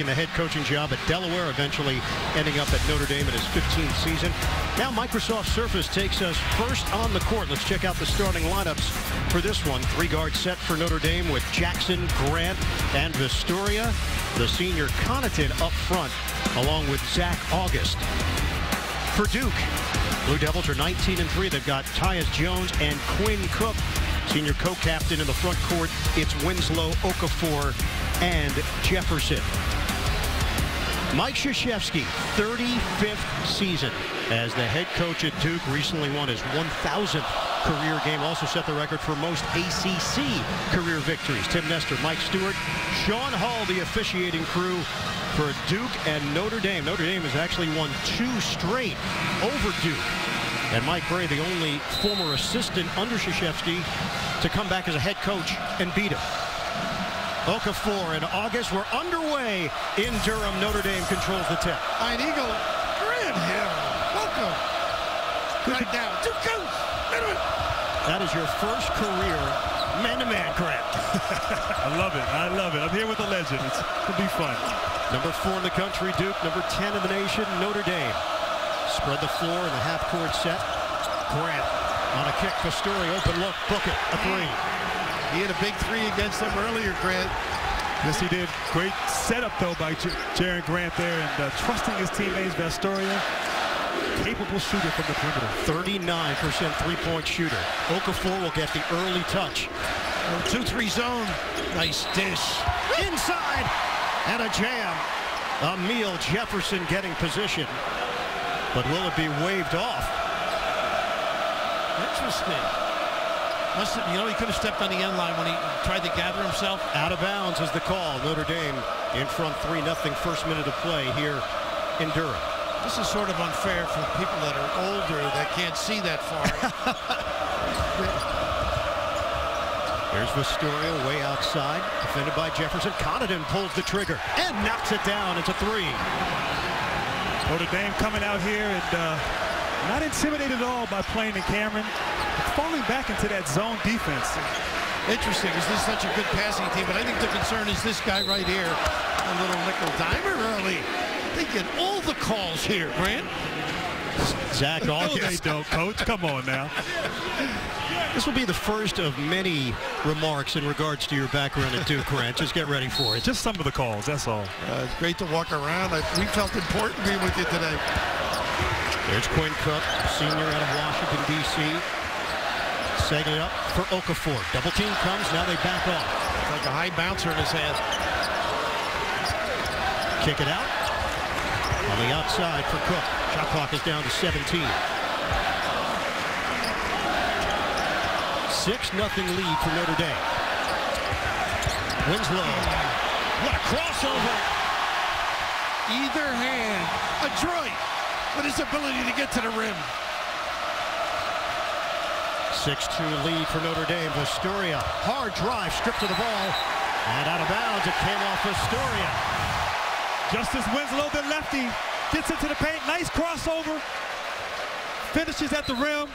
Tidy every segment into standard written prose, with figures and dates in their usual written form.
taking the head coaching job at Delaware, eventually ending up at Notre Dame in his 15th season. Now Microsoft Surface takes us first on the court. Let's check out the starting lineups for this one. Three-guard set for Notre Dame with Jackson, Grant, and Vistoria. The senior Connaughton up front, along with Zach August. For Duke, Blue Devils are 19-3. They've got Tyus Jones and Quinn Cook. Senior co-captain in the front court, it's Winslow, Okafor, and Jefferson. Mike Krzyzewski, 35th season as the head coach at Duke, recently won his 1,000th career game. Also set the record for most ACC career victories. Tim Nestor, Mike Stewart, Sean Hull, the officiating crew for Duke and Notre Dame. Notre Dame has actually won 2 straight over Duke. And Mike Gray, the only former assistant under Krzyzewski to come back as a head coach and beat him. Okafor and August were underway in Durham. Notre Dame controls the tip. Iron Eagle, Grant Hill, welcome. Right now, Duke goes. That is your first career man-to-man, Grant. I love it. I love it. I'm here with the legend. It'll be fun. Number 4 in the country, Duke. Number 10 in the nation, Notre Dame. Spread the floor in the half-court set. Grant on a kick. Vistoria, open look. Book it. A 3. He had a big 3 against them earlier, Grant. Yes, he did. Great setup, though, by Jaron Grant there, and trusting his teammates. Vistoria, capable shooter from the perimeter. 39% three-point shooter. Okafor will get the early touch. 2-3 zone. Nice dish. Inside. And a jam. Emil Jefferson getting position. But will it be waved off? Interesting. Must have, you know, he could have stepped on the end line when he tried to gather himself. Out of bounds is the call. Notre Dame in front 3-0. First minute of play here in Durham. This is sort of unfair for people that are older that can't see that far. There's Vistoria way outside, defended by Jefferson. Connaughton pulls the trigger and knocks it down. It's a 3. Notre Dame coming out here and not intimidated at all by playing in Cameron. Falling back into that zone defense. Interesting, is this such a good passing team? But I think the concern is this guy right here. A little nickel dimer early. They get all the calls here, Grant. Zach August. No, they don't, Coach. Come on now. This will be the first of many remarks in regards to your background at Duke, Grant. Just get ready for it. Just some of the calls, that's all. It's great to walk around. We felt important being with you today. There's Quinn Cook, senior out of Washington, D.C. Setting it up for Okafor. Double team comes, now they back off. It's like a high bouncer in his hand. Kick it out. On the outside for Cook. Shot clock is down to 17. 6-0 lead for Notre Dame. Winslow. What a crossover. Either hand. Adroit with his ability to get to the rim. 6-2 lead for Notre Dame. Vistoria. Hard drive. Stripped to the ball. And out of bounds. It came off Vistoria. Justice Winslow, the lefty, gets into the paint. Nice crossover. Finishes at the rim.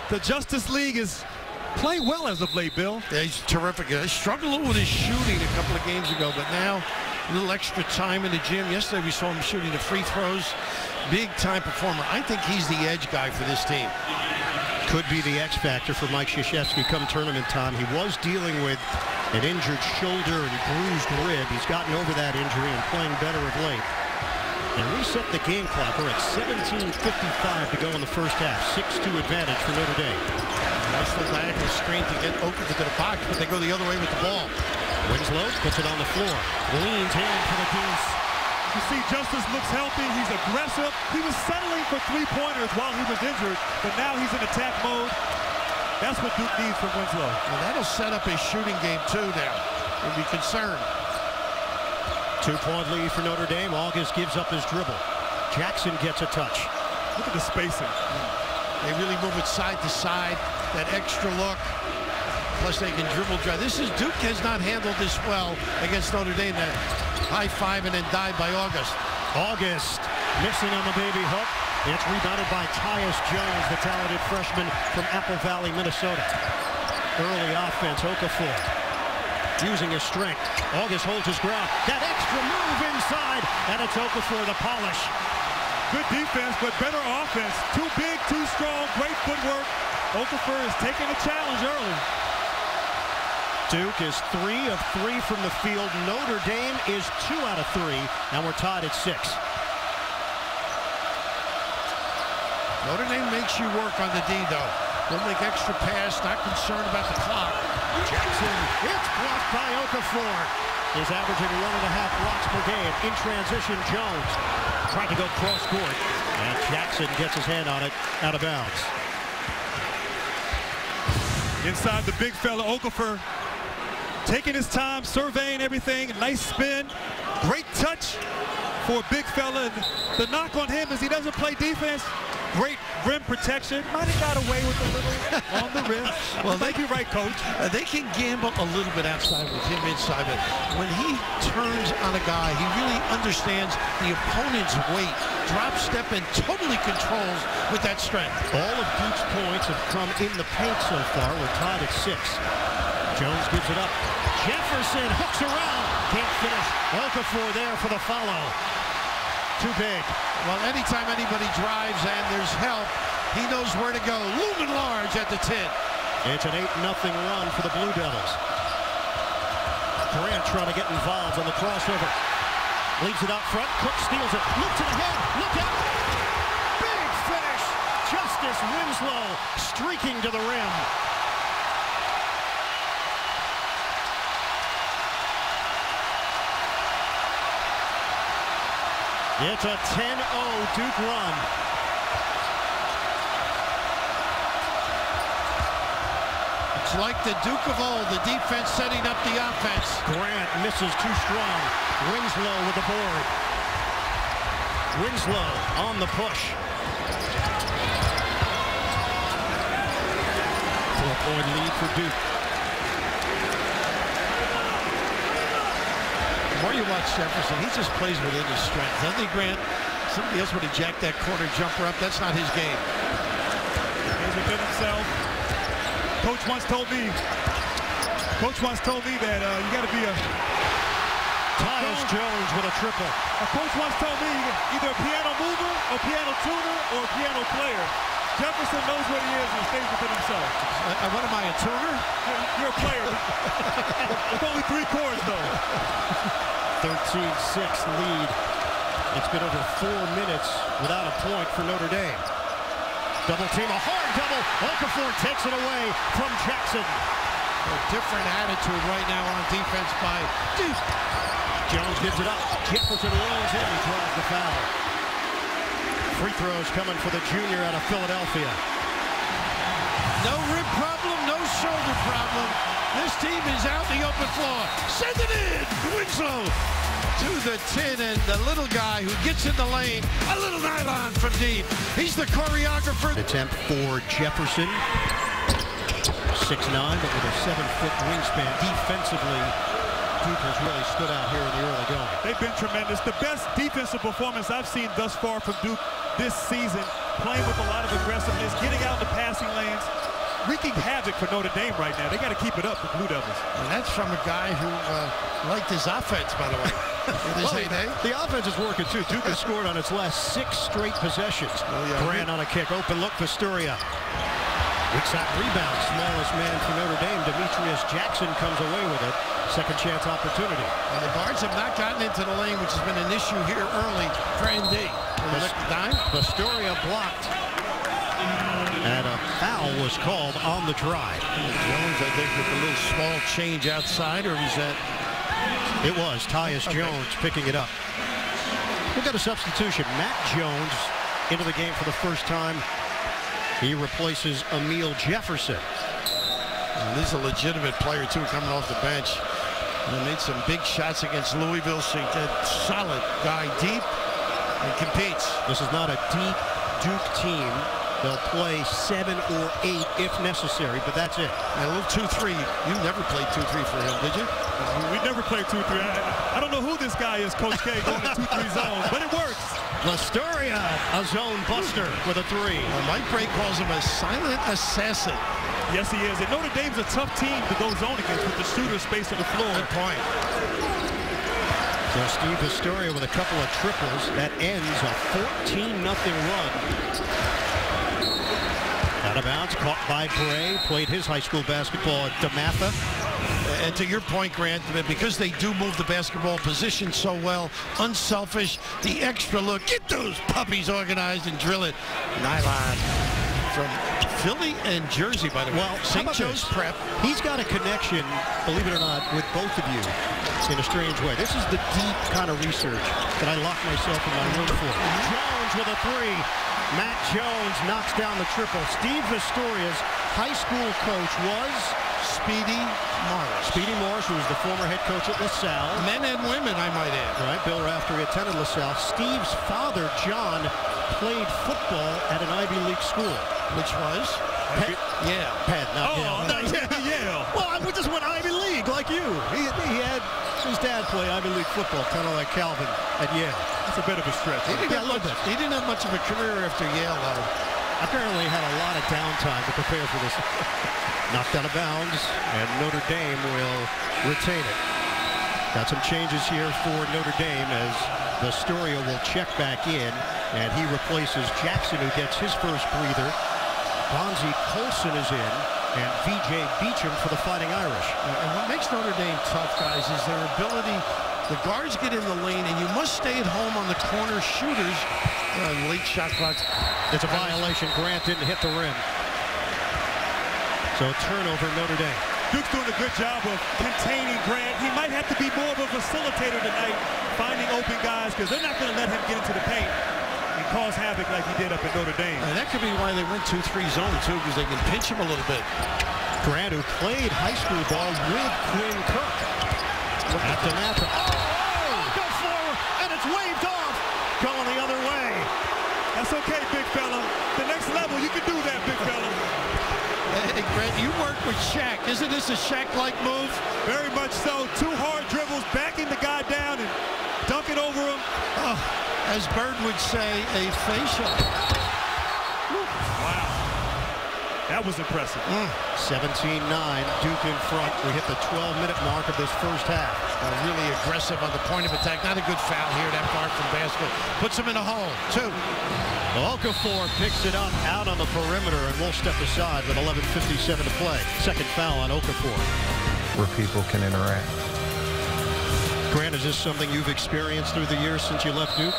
The Justice League is playing well as of late, Bill. Yeah, he's terrific. He struggled with his shooting a couple of games ago, but now a little extra time in the gym. Yesterday we saw him shooting the free throws. Big time performer. I think he's the edge guy for this team. Could be the X factor for Mike Krzyzewski come tournament time. He was dealing with an injured shoulder and bruised rib. He's gotten over that injury and playing better of late. And reset the game clock. We're at 17:55 to go in the first half. 6-2 advantage for Notre Dame. Nice little diagonal screen to get Oakland to the box, but they go the other way with the ball. Winslow puts it on the floor. Leans in for the deuce. You see, Justice looks healthy. He's aggressive. He was settling for three-pointers while he was injured, but now he's in attack mode. That's what Duke needs from Winslow. Well, that'll set up his shooting game, too, now. He'll be concerned. 2-point lead for Notre Dame. August gives up his dribble. Jackson gets a touch. Look at the spacing. They really move it side to side. That extra look. Plus, they can dribble drive. Duke has not handled this well against Notre Dame. That high five and then dive by August. August missing on the baby hook. It's rebounded by Tyus Jones, the talented freshman from Apple Valley, Minnesota. Early offense, Okafor. using his strength. August holds his ground. That extra move inside, and it's Okafor the polish. Good defense, but better offense. Too big, too strong, great footwork. Okafor is taking the challenge early. Duke is 3 of 3 from the field. Notre Dame is 2 out of 3, and we're tied at 6. Notre Dame makes you work on the D, though. They'll make extra pass, not concerned about the clock. Jackson, it's blocked by Okafor. He's averaging 1.5 blocks per game. In transition, Jones trying to go cross court, and Jackson gets his hand on it, out of bounds. Inside the big fella, Okafor, taking his time, surveying everything. Nice spin, great touch for a big fella. And the knock on him is he doesn't play defense. Great rim protection. Might have got away with a little on the wrist. Well, thank you, right, Coach. They can gamble a little bit outside with him inside, but when he turns on a guy, he really understands the opponent's weight, drop step, and totally controls with that strength. All of Duke's points have come in the paint so far. We're tied at 6. Jones gives it up. Jefferson hooks around. Can't finish. Okafor there for the follow. Too big. Well, anytime anybody drives and there's help, he knows where to go. Looming large at the 10. It's an 8-0 run for the Blue Devils. Grant trying to get involved on the crossover. Leaves it out front. Cook steals it. Look to the head. Look out. Big finish. Justice Winslow streaking to the rim. It's a 10-0 Duke run. It's like the Duke of old, the defense setting up the offense. Grant misses too strong. Winslow with the board. Winslow on the push. 4-point lead for Duke. The more you watch Jefferson, he just plays within his strength. Doesn't he, Grant? Somebody else would have jacked that corner jumper up. That's not his game. He's within himself. Coach once told me that you got to be a Tyus Jones with a triple. A coach once told me either a piano mover, a piano tuner, or a piano player. Jefferson knows what he is and stays within himself. What am I, a tuner? You're a player. It's only 3 chords, though. 13-6 lead. It's been over 4 minutes without a point for Notre Dame. Double team, a hard double. Okafor takes it away from Jackson. A different attitude right now on defense by Duke. Jones gives it up. Jefferson rolls in and draws the foul. Free throws coming for the junior out of Philadelphia. No rib problem, no shoulder problem. This team is out the open floor. Send it in. Winslow to the 10, and the little guy who gets in the lane, a little nylon from deep. He's the choreographer. Attempt for Jefferson. 6'9", but with a 7-foot wingspan. Defensively, Duke has really stood out here in the early going. They've been tremendous. The best defensive performance I've seen thus far from Duke this season, playing with a lot of aggressiveness, getting out in the passing lanes, wreaking havoc for Notre Dame right now. They got to keep it up, the Blue Devils. And that's from a guy who liked his offense, by the way. The offense is working, too. Duke has scored on its last 6 straight possessions. Grant on a kick. Open look for Storia. Weak side rebound. Smallest man for Notre Dame. Demetrius Jackson comes away with it. Second chance opportunity. And the guards have not gotten into the lane, which has been an issue here early for ND. Storia blocked. And a foul was called on the drive. Jones, I think, with a little small change outside, or was that? It was Tyus Jones picking it up. We've got a substitution. Matt Jones into the game for the first time. He replaces Emil Jefferson. And this is a legitimate player, too, coming off the bench. And made some big shots against Louisville. So a solid guy, deep, and competes. This is not a deep Duke team. They'll play 7 or 8 if necessary, but that's it. And a little 2-3. You never played 2-3 for him, did you? We never played 2-3. I don't know who this guy is, Coach K, going to 2-3 zones, but it works. Storia, a zone buster with a 3. Well, Mike Bray calls him a silent assassin. Yes, he is. And Notre Dame's a tough team to go zone against with the shooter space on the floor. Good point. So Steve Historia with a couple of triples. That ends a 14-0 run. Out of bounds, caught by Bray. Played his high school basketball at DeMatha. And to your point, Grant, because they do move the basketball position so well, unselfish, the extra look, get those puppies organized and drill it. Nylon from Philly and Jersey, by the way. Well, St. Joe's Prep. He's got a connection, believe it or not, with both of you in a strange way. This is the deep kind of research that I locked myself in my room for. Jones with a three. Matt Jones knocks down the triple. Steve Historia's high school coach was Speedy Morris. Speedy Morris, who was the former head coach at LaSalle. Men and women, I might add. Right, Bill Raftery attended LaSalle. Steve's father, John, played football at an Ivy League school. Which was? Penn. Yeah. Penn, not Oh, Yale. Yale. Well, I just went Ivy League, like you. He had his dad play Ivy League football, kind of like Calvin at Yale. That's a bit of a stretch. He didn't have much of a career after Yale, though. Apparently had a lot of downtime to prepare for this. Knocked out of bounds, and Notre Dame will retain it. Got some changes here for Notre Dame as Historia will check back in, and he replaces Jackson, who gets his first breather. Bonzi Colson is in, and V.J. Beecham for the Fighting Irish. And what makes Notre Dame tough, guys, is their ability. The guards get in the lane, and you must stay at home on the corner shooters. Late shot clock. It's a violation. Grant didn't hit the rim. So turnover, Notre Dame. Duke's doing a good job of containing Grant. He might have to be more of a facilitator tonight, finding open guys, because they're not going to let him get into the paint and cause havoc like he did up at Notre Dame. And that could be why they went 2-3 zone, too, because they can pinch him a little bit. Grant, who played high school ball with Quinn Cook. At DeMatha. Oh, go forward, and it's waved off. Going the other way. That's okay, big fella. The next level, you can do that, big fella. Hey, Grant, you work with Shaq. Isn't this a Shaq-like move? Very much so. 2 hard dribbles, backing the guy down and dunking over him. Oh, as Bird would say, a facial. Wow. That was impressive. 17-9, Duke in front. We hit the 12-minute mark of this first half. Really aggressive on the point of attack. Not a good foul here, that guard from basket. Puts him in a hole, 2. Okafor picks it up out on the perimeter, and we'll step aside with 11:57 to play. Second foul on Okafor. Where people can interact. Grant, is this something you've experienced through the years since you left Duke?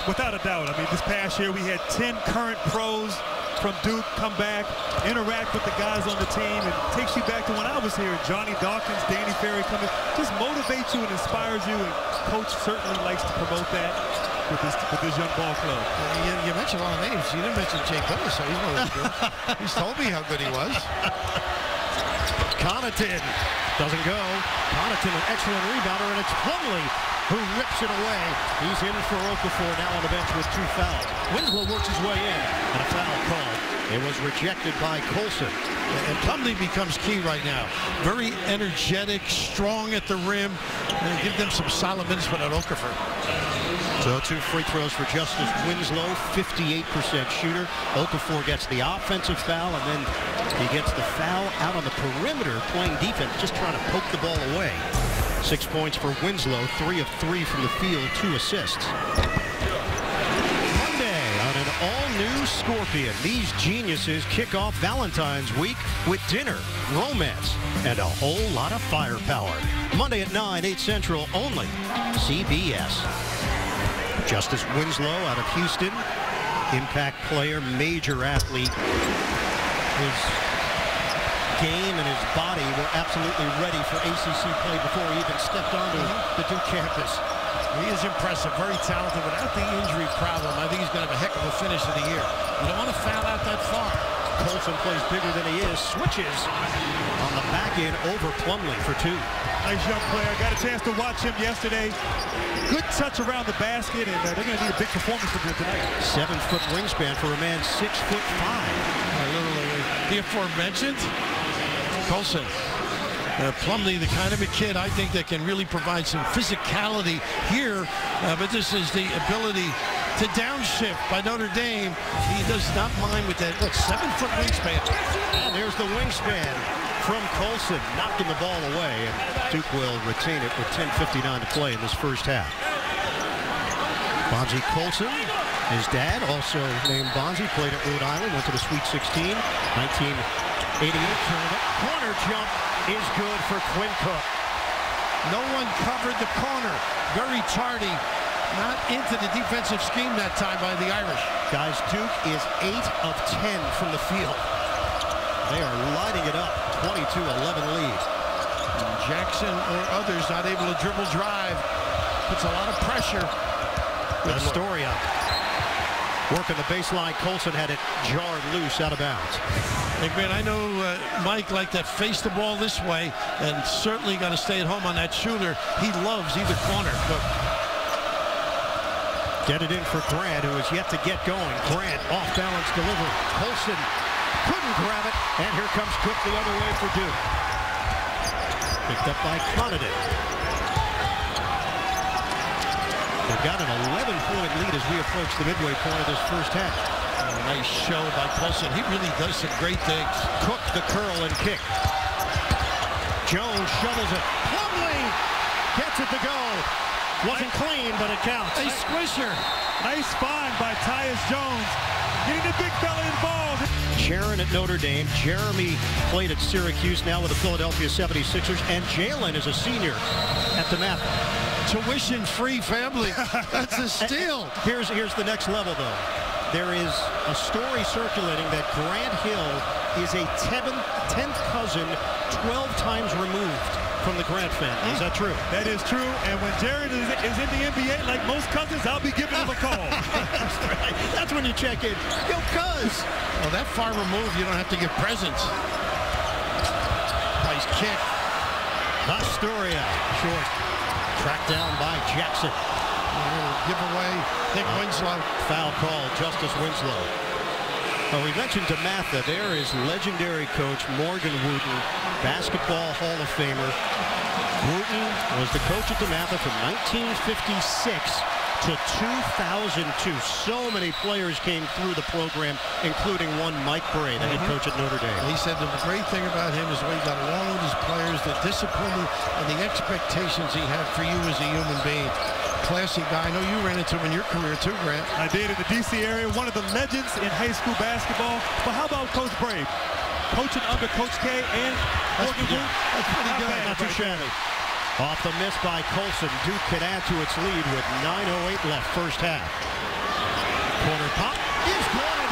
Without a doubt. I mean, this past year we had 10 current pros from Duke come back, interact with the guys on the team, and takes you back to when I was here. Johnny Dawkins, Danny Ferry coming, just motivates you and inspires you, and Coach certainly likes to promote that with this young ball club. You mentioned a lot of names. You didn't mention Jake Billis, so he's really good. He's told me how good he was. Connaughton doesn't go. Connaughton, an excellent rebounder, and it's Plumlee who rips it away. He's in for Okafor, now on the bench with 2 fouls. Winslow works his way in, and a foul called. It was rejected by Colson. And Plumlee becomes key right now. Very energetic, strong at the rim. And give them some solid minutes without Okafor. So 2 free throws for Justice Winslow, 58% shooter. Okafor gets the offensive foul, and then he gets the foul out on the perimeter, playing defense, just trying to poke the ball away. 6 points for Winslow, 3 of 3 from the field, 2 assists. Monday on an all-new Scorpion, these geniuses kick off Valentine's week with dinner, romance, and a whole lot of firepower. Monday at 9, 8 Central, only CBS. Justice Winslow out of Houston, impact player, major athlete. His game and his body were absolutely ready for ACC play before he even stepped onto the Duke campus. He is impressive, very talented. Without the injury problem, I think he's going to have a heck of a finish of the year. You don't want to foul out that far. Colson plays bigger than he is, switches on the back end over Plumlee for 2. Nice young player. Got a chance to watch him yesterday. Good touch around the basket, and they're going to need a big performance from him tonight. 7-foot wingspan for a man 6'5". Literally, the aforementioned Colson. Plumlee, the kind of a kid I think that can really provide some physicality here, but this is the ability to downshift by Notre Dame. He does not mind with that, 7-foot wingspan. And there's the wingspan from Colson, knocking the ball away. And Duke will retain it with 10:59 to play in this first half. Bonzie Colson, his dad, also named Bonzie, played at Rhode Island, went to the Sweet 16, 1988 tournament. Corner jump is good for Quinn Cook. No one covered the corner. Very tardy. Not into the defensive scheme that time by the Irish. Guys, Duke is 8 of 10 from the field. They are lighting it up. 22-11 lead. Jackson or others not able to dribble drive. Puts a lot of pressure. Astoria working the baseline. Colson had it jarred loose out of bounds. Hey, Grant, I know Mike liked to face the ball this way, and certainly got to stay at home on that shooter. He loves either corner. But get it in for Grant, who is yet to get going. Grant off balance delivery. Colson couldn't grab it, and here comes Cook the other way for Duke. Picked up by Connaughton. They've got an 11-point lead as we approach the midway point of this first half. Nice show by Colson. He really does some great things. Cook the curl and kick. Jones shovels it. Plumlee gets it to go. Wasn't clean, but it counts. A squisher. Nice find by Tyus Jones. Getting the big fella involved. Sharon at Notre Dame. Jeremy played at Syracuse, now with the Philadelphia 76ers. And Jalen is a senior at the Math. Tuition-free family. That's a steal. Here's the next level, though. There is a story circulating that Grant Hill is a 10th cousin, 12 times removed from the Grant family. Is that true? That is true. And when Jared is in the NBA, like most cousins, I'll be giving him a call. That's right. That's when you check in. Yo, cuz. Well, that far removed, you don't have to give presents. Nice kick. Astoria, short. Tracked down by Jackson. Giveaway. Nick Winslow. Foul call, Justice Winslow. Well, we mentioned DeMatha. There is legendary coach Morgan Wooten, basketball Hall of Famer. Wooten was the coach at DeMatha from 1956 to 2002. So many players came through the program, including one Mike Bray, the head coach at Notre Dame. He said the great thing about him is the way he got along with his players, the discipline and the expectations he had for you as a human being. Classy guy. I know you ran into him in your career too, Grant. I did in the D.C. area. One of the legends in high school basketball. But how about Coach Bray? Coaching under Coach K and Morgan Wooten. That's pretty good. Not too shabby. Off the miss by Colson. Duke can add to its lead with 9:08 left, first half. Corner pop is good.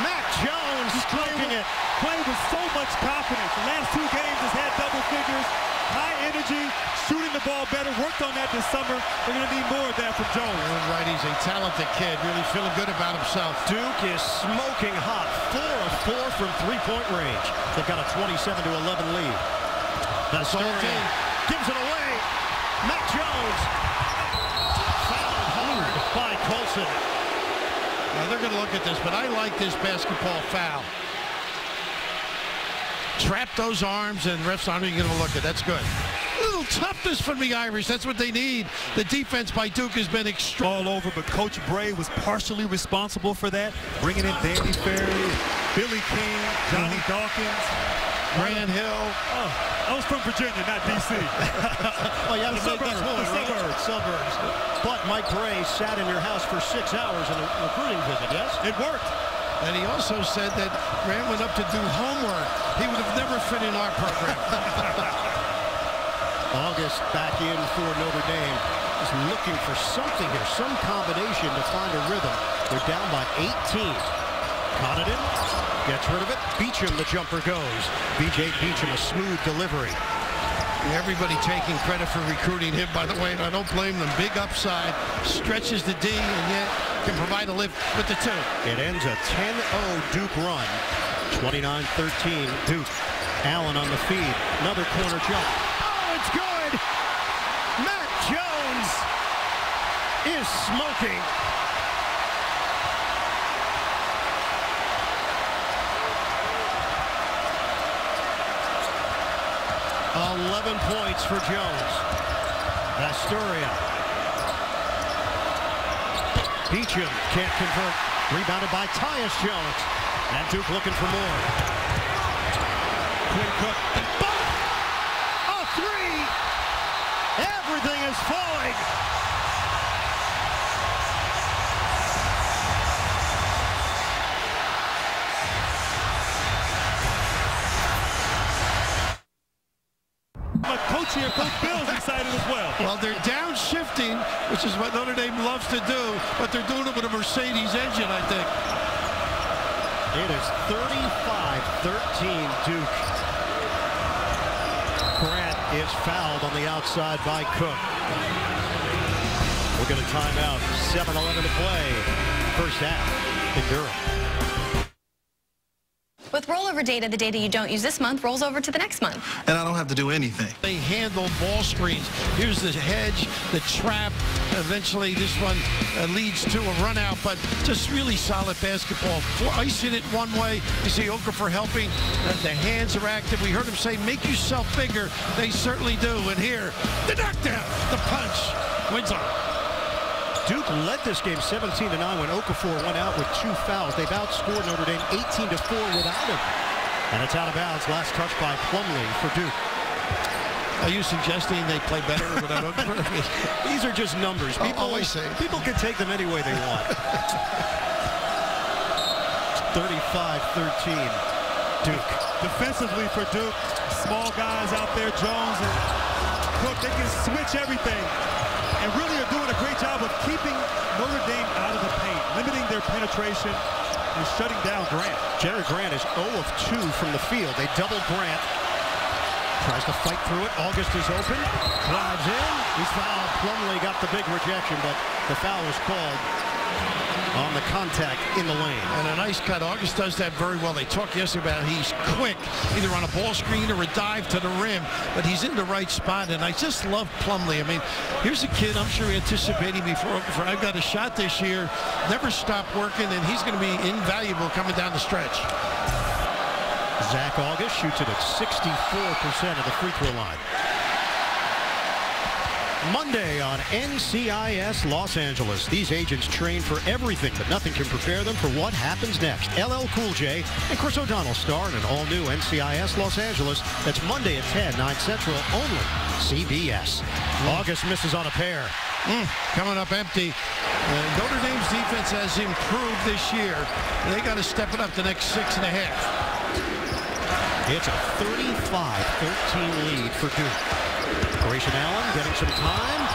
Mac Jones stroking it. Playing with so much confidence. The last 2 games has had double figures. High energy, shooting the ball better. Worked on that this summer. We're going to need more of that from Jones. Right, he's a talented kid. Really feeling good about himself. Duke is smoking hot. 4 of 4 from three-point range. They've got a 27-11 lead. Astoria gives it away. Mac Jones. Fouled hard by Colson. Now they're going to look at this, but I like this basketball foul. Trap those arms, and refs aren't even going to look at it. That's good. A little toughness from the Irish. That's what they need. The defense by Duke has been extreme. All over, but Coach Bray was partially responsible for that. Bringing in Danny Ferry, Billy King, Johnny Dawkins, Grant Hill. Oh, I was from Virginia, not D.C. Oh, yeah, the suburbs. But Mike Bray sat in your house for 6 hours in a recruiting visit, yes? It worked. And he also said that Grant went up to do homework. He would have never fit in our program. August back in for Notre Dame. Just looking for something here, some combination to find a rhythm. They're down by 18. Connaughton gets rid of it. Beecham, the jumper goes. B.J. Beecham, a smooth delivery. Everybody taking credit for recruiting him, by the way, and I don't blame them. Big upside, stretches the D, and yet can provide a lift with the 2. It ends a 10-0 Duke run. 29-13 Duke. Allen on the feed. Another corner jump. Oh, it's good! Mac Jones is smoking. $11 points for Jones. Astoria. Beecham can't convert. Rebounded by Tyus Jones. And Duke looking for more. Quinn Cook. A three! Everything is falling. My coach here, Coach Bill's excited as well. Well, they're downshifting, which is what Notre Dame loves to do, but they're doing it with a Mercedes engine, I think. It is 35-13 Duke. Grant is fouled on the outside by Cook. We'll get a timeout. 7:11 to play. First half in Durham. With rollover data, the data you don't use this month rolls over to the next month. And I don't have to do anything. They handle ball screens. Here's the hedge, the trap. Eventually, this one leads to a run out, but just really solid basketball. Icing it one way. You see Okafor helping. The hands are active. We heard him say, make yourself bigger. They certainly do. And here, the knockdown, the punch. Winslow. Duke led this game 17-9 when Okafor went out with 2 fouls. They've outscored Notre Dame 18-4 without him. And it's out of bounds. Last touch by Plumlee for Duke. Are you suggesting they play better without Okafor? These are just numbers. People can take them any way they want. 35-13 Duke. Defensively for Duke, small guys out there, Jones and Cook, they can switch everything. And really are doing a great job of keeping Notre Dame out of the paint, limiting their penetration and shutting down Grant. Jared Grant is 0 of 2 from the field. They double Grant. Tries to fight through it. August is open. Drives in. He's fouled. Plumlee got the big rejection, but the foul was called on the contact in the lane. And a nice cut. August does that very well. They talked yesterday about he's quick, either on a ball screen or a dive to the rim, but he's in the right spot, and I just love Plumlee. I mean, here's a kid I'm sure anticipating before I've got a shot this year, never stop working, and he's going to be invaluable coming down the stretch. Zach August shoots it at 64% of the free throw line. Monday on NCIS Los Angeles. These agents train for everything, but nothing can prepare them for what happens next. LL Cool J and Chris O'Donnell star in an all-new NCIS Los Angeles. That's Monday at 10, 9 Central, only CBS. August misses on a pair. Coming up empty. Notre Dame's defense has improved this year. They got to step it up the next 6.5. It's a 35-13 lead for Duke. Grayson Allen getting some time.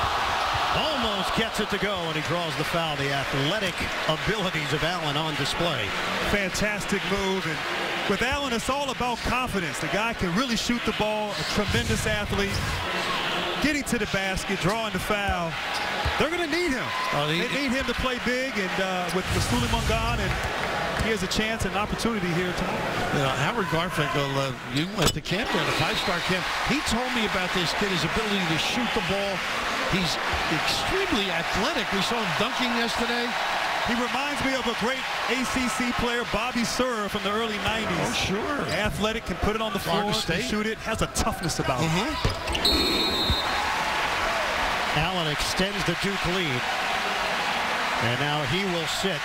Almost gets it to go, and he draws the foul. The athletic abilities of Allen on display. Fantastic move. And with Allen, it's all about confidence. The guy can really shoot the ball, a tremendous athlete. Getting to the basket, drawing the foul. They're going to need him. They need him to play big, and with Suleiman, and he has a chance and opportunity here tonight. You know, Howard Garfinkel, you went to camp there, the 5-star camp. He told me about this kid, his ability to shoot the ball. He's extremely athletic. We saw him dunking yesterday. He reminds me of a great ACC player, Bobby Sura, from the early 90s. Oh, sure. Athletic, can put it on the floor, can shoot it, has a toughness about him. Allen extends the Duke lead. And now he will sit.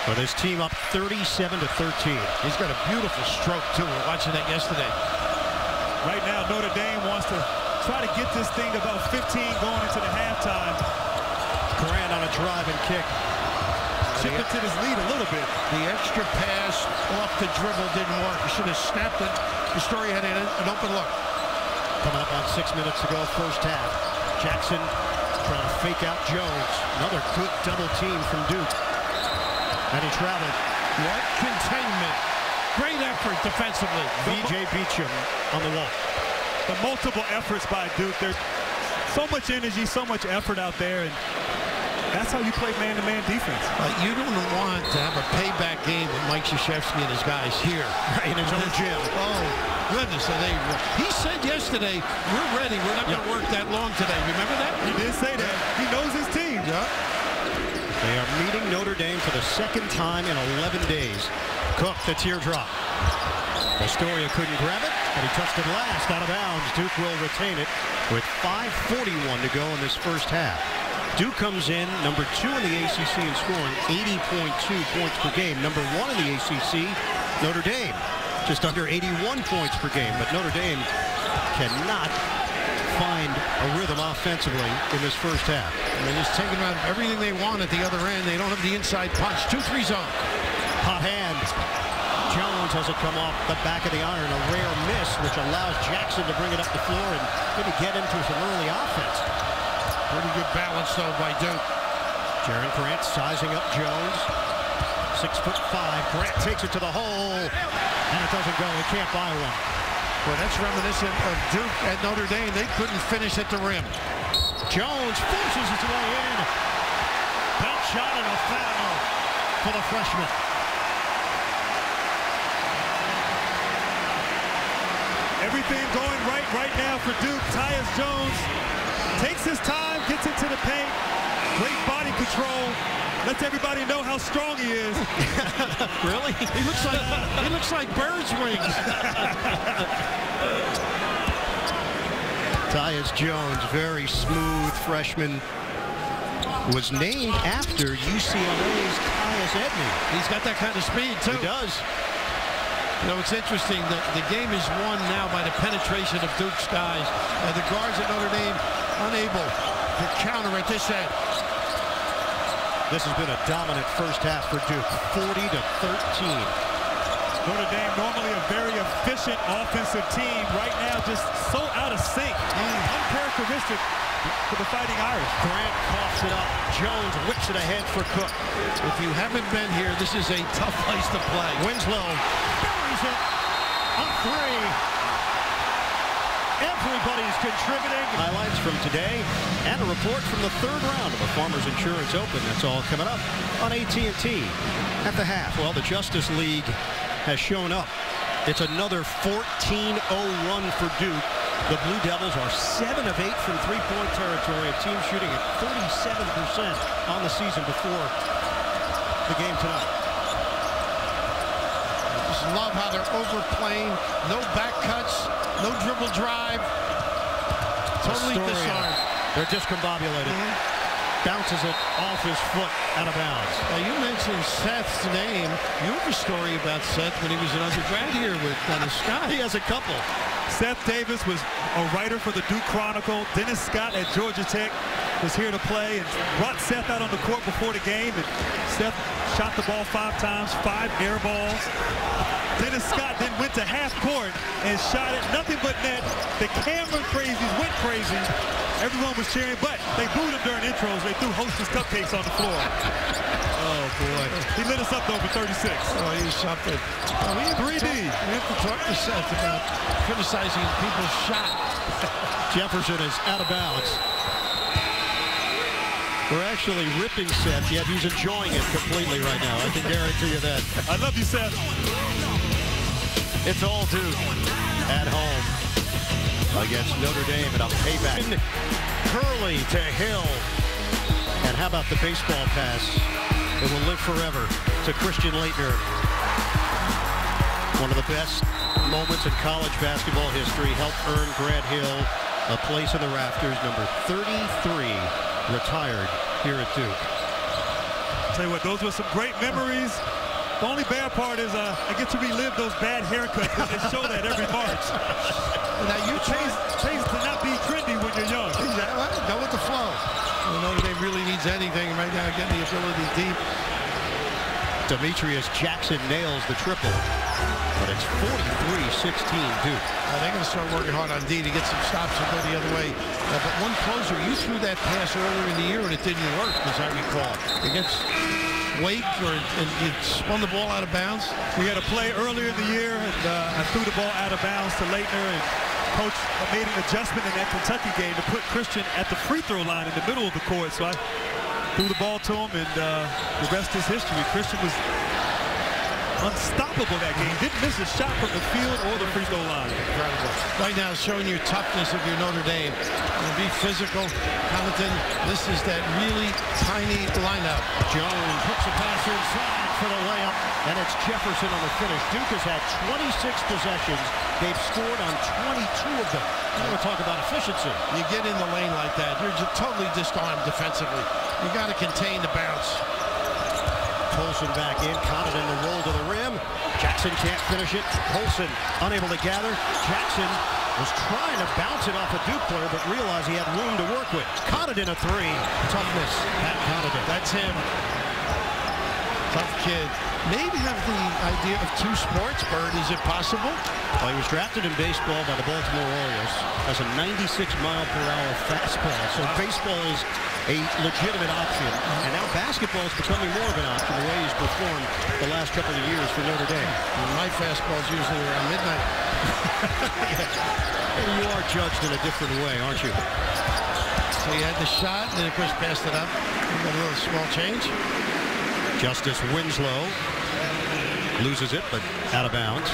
With his team up 37-13. He's got a beautiful stroke, too. We were watching that yesterday. Right now, Notre Dame wants to try to get this thing to about 15 going into the halftime. Grant on a drive and kick. Chip into his lead a little bit. The extra pass off the dribble didn't work. He should have snapped it. The story had an open look. Coming up on 6 minutes to go, first half. Jackson trying to fake out Jones. Another good double team from Duke. And he traveled. What containment. Great effort defensively. B.J. Beecham on the wall. The multiple efforts by Duke. There's so much energy, so much effort out there, and that's how you play man-to-man defense. You don't want to have a payback game with Mike Krzyzewski and his guys here. Right in his own gym. Oh, goodness. He said yesterday, we're ready. We're not going to work that long today. Remember that? He did say that. He knows his team. Yeah. They are meeting Notre Dame for the second time in 11 days. Cook, the teardrop. Astoria couldn't grab it, but he touched it last out of bounds. Duke will retain it with 5:41 to go in this first half. Duke comes in number 2 in the ACC in scoring, 80.2 points per game. Number 1 in the ACC, Notre Dame, just under 81 points per game. But Notre Dame cannot find a rhythm offensively in this first half. And they're just taking out everything they want at the other end. They don't have the inside punch. 2-3 zone. Hot hand. Jones has it come off the back of the iron. A rare miss, which allows Jackson to bring it up the floor and maybe get into some early offense. Pretty good balance, though, by Duke. Jaren Grant sizing up Jones. 6'5". Grant takes it to the hole, and it doesn't go. He can't buy one. Well, that's reminiscent of Duke at Notre Dame. They couldn't finish at the rim. Jones forces his way in. Belt shot and a foul for the freshman. Everything going right now for Duke. Tyus Jones takes his time, gets into the paint. Great body control. Lets everybody know how strong he is. Really? He looks like bird's wings. Tyus Jones, very smooth freshman, was named after UCLA's Tyus Edney. He's got that kind of speed, too. He does. You know, it's interesting that the game is won now by the penetration of Duke's guys. The guards at Notre Dame unable to counter at this end. This has been a dominant first half for Duke, 40-13. Notre Dame, normally a very efficient offensive team, right now just so out of sync. Uncharacteristic for the Fighting Irish. Grant coughs it up. Jones whips it ahead for Cook. If you haven't been here, this is a tough place to play. Winslow buries it. A three. Everybody's contributing. Highlights from today and a report from the third round of the Farmers Insurance Open. That's all coming up on AT&T at the half. Well, the Justice League has shown up. It's another 14-0 run for Duke. The Blue Devils are 7 of 8 from three-point territory, a team shooting at 37% on the season before the game tonight. Just love how they're overplaying. No back cuts, no dribble drive. Totally disarmed. They're discombobulated. Bounces it off his foot out of bounds. Now, you mentioned Seth's name. You have a story about Seth when he was an undergrad here with Dennis Scott. He has a couple. Seth Davis was a writer for the Duke Chronicle. Dennis Scott at Georgia Tech was here to play and brought Seth out on the court before the game. And Seth shot the ball 5 times, 5 air balls. Dennis Scott then went to half court and shot it, nothing but net. The camera crazies went crazy. Everyone was cheering, but they booed him during intros. They threw Hostess cupcakes on the floor. Oh, boy. He lit us up, though, for 36. Oh, he's something. 3D. We have to talk to Seth about criticizing people's shot. Jefferson is out of bounds. We're actually ripping Seth, yet he's enjoying it completely right now. I can guarantee you that. I love you, Seth. It's all Duke at home against Notre Dame and a payback. Curley to Hill. And how about the baseball pass? It will live forever to Christian Laettner. One of the best moments in college basketball history. Helped earn Grant Hill a place in the rafters. Number 33 retired here at Duke. Tell you what, those were some great memories. The only bad part is I get to relive those bad haircuts because they show that every March. Now you change to not be trendy when you're young. Go with the flow. Well, Notre Dame really needs anything right now, getting the ability deep. Demetrius Jackson nails the triple, but it's 43-16 Duke. They're going to start working hard on D to get some stops and go the other way. But one closer, you threw that pass earlier in the year and it didn't work, as I recall. Against Wake, and you spun the ball out of bounds? We had a play earlier in the year, and I threw the ball out of bounds to Laettner, and Coach made an adjustment in that Kentucky game to put Christian at the free throw line in the middle of the court. So I threw the ball to him, and the rest is history. Christian was unstoppable that game. Didn't miss a shot from the field or the free throw line. Incredible. Right now, showing you toughness of your Notre Dame. Be physical. Hamilton, this is that really tiny lineup. Jones hooks a passer inside for the layup, and it's Jefferson on the finish. Duke has had 26 possessions. They've scored on 22 of them. I want to talk about efficiency. You get in the lane like that, you're just totally disarmed defensively. You got to contain the bounce. Colson back in, Connaughton the roll to the rim. Jackson can't finish it. Colson unable to gather. Jackson was trying to bounce it off a Duke player, but realized he had room to work with. Connaughton a three. Toughness. Pat Connaughton. That's him. Tough kid. Maybe have the idea of two sports, Bird. Is it possible? Well, he was drafted in baseball by the Baltimore Orioles as a 96-mile-per-hour fastball. So baseball is a legitimate option. And now basketball is becoming more of an option, the way he's performed the last couple of years for Notre Dame. My fastball's usually around midnight. You are judged in a different way, aren't you? So he had the shot, and then of course passed it up. Got a little small change. Justice Winslow loses it, but out of bounds.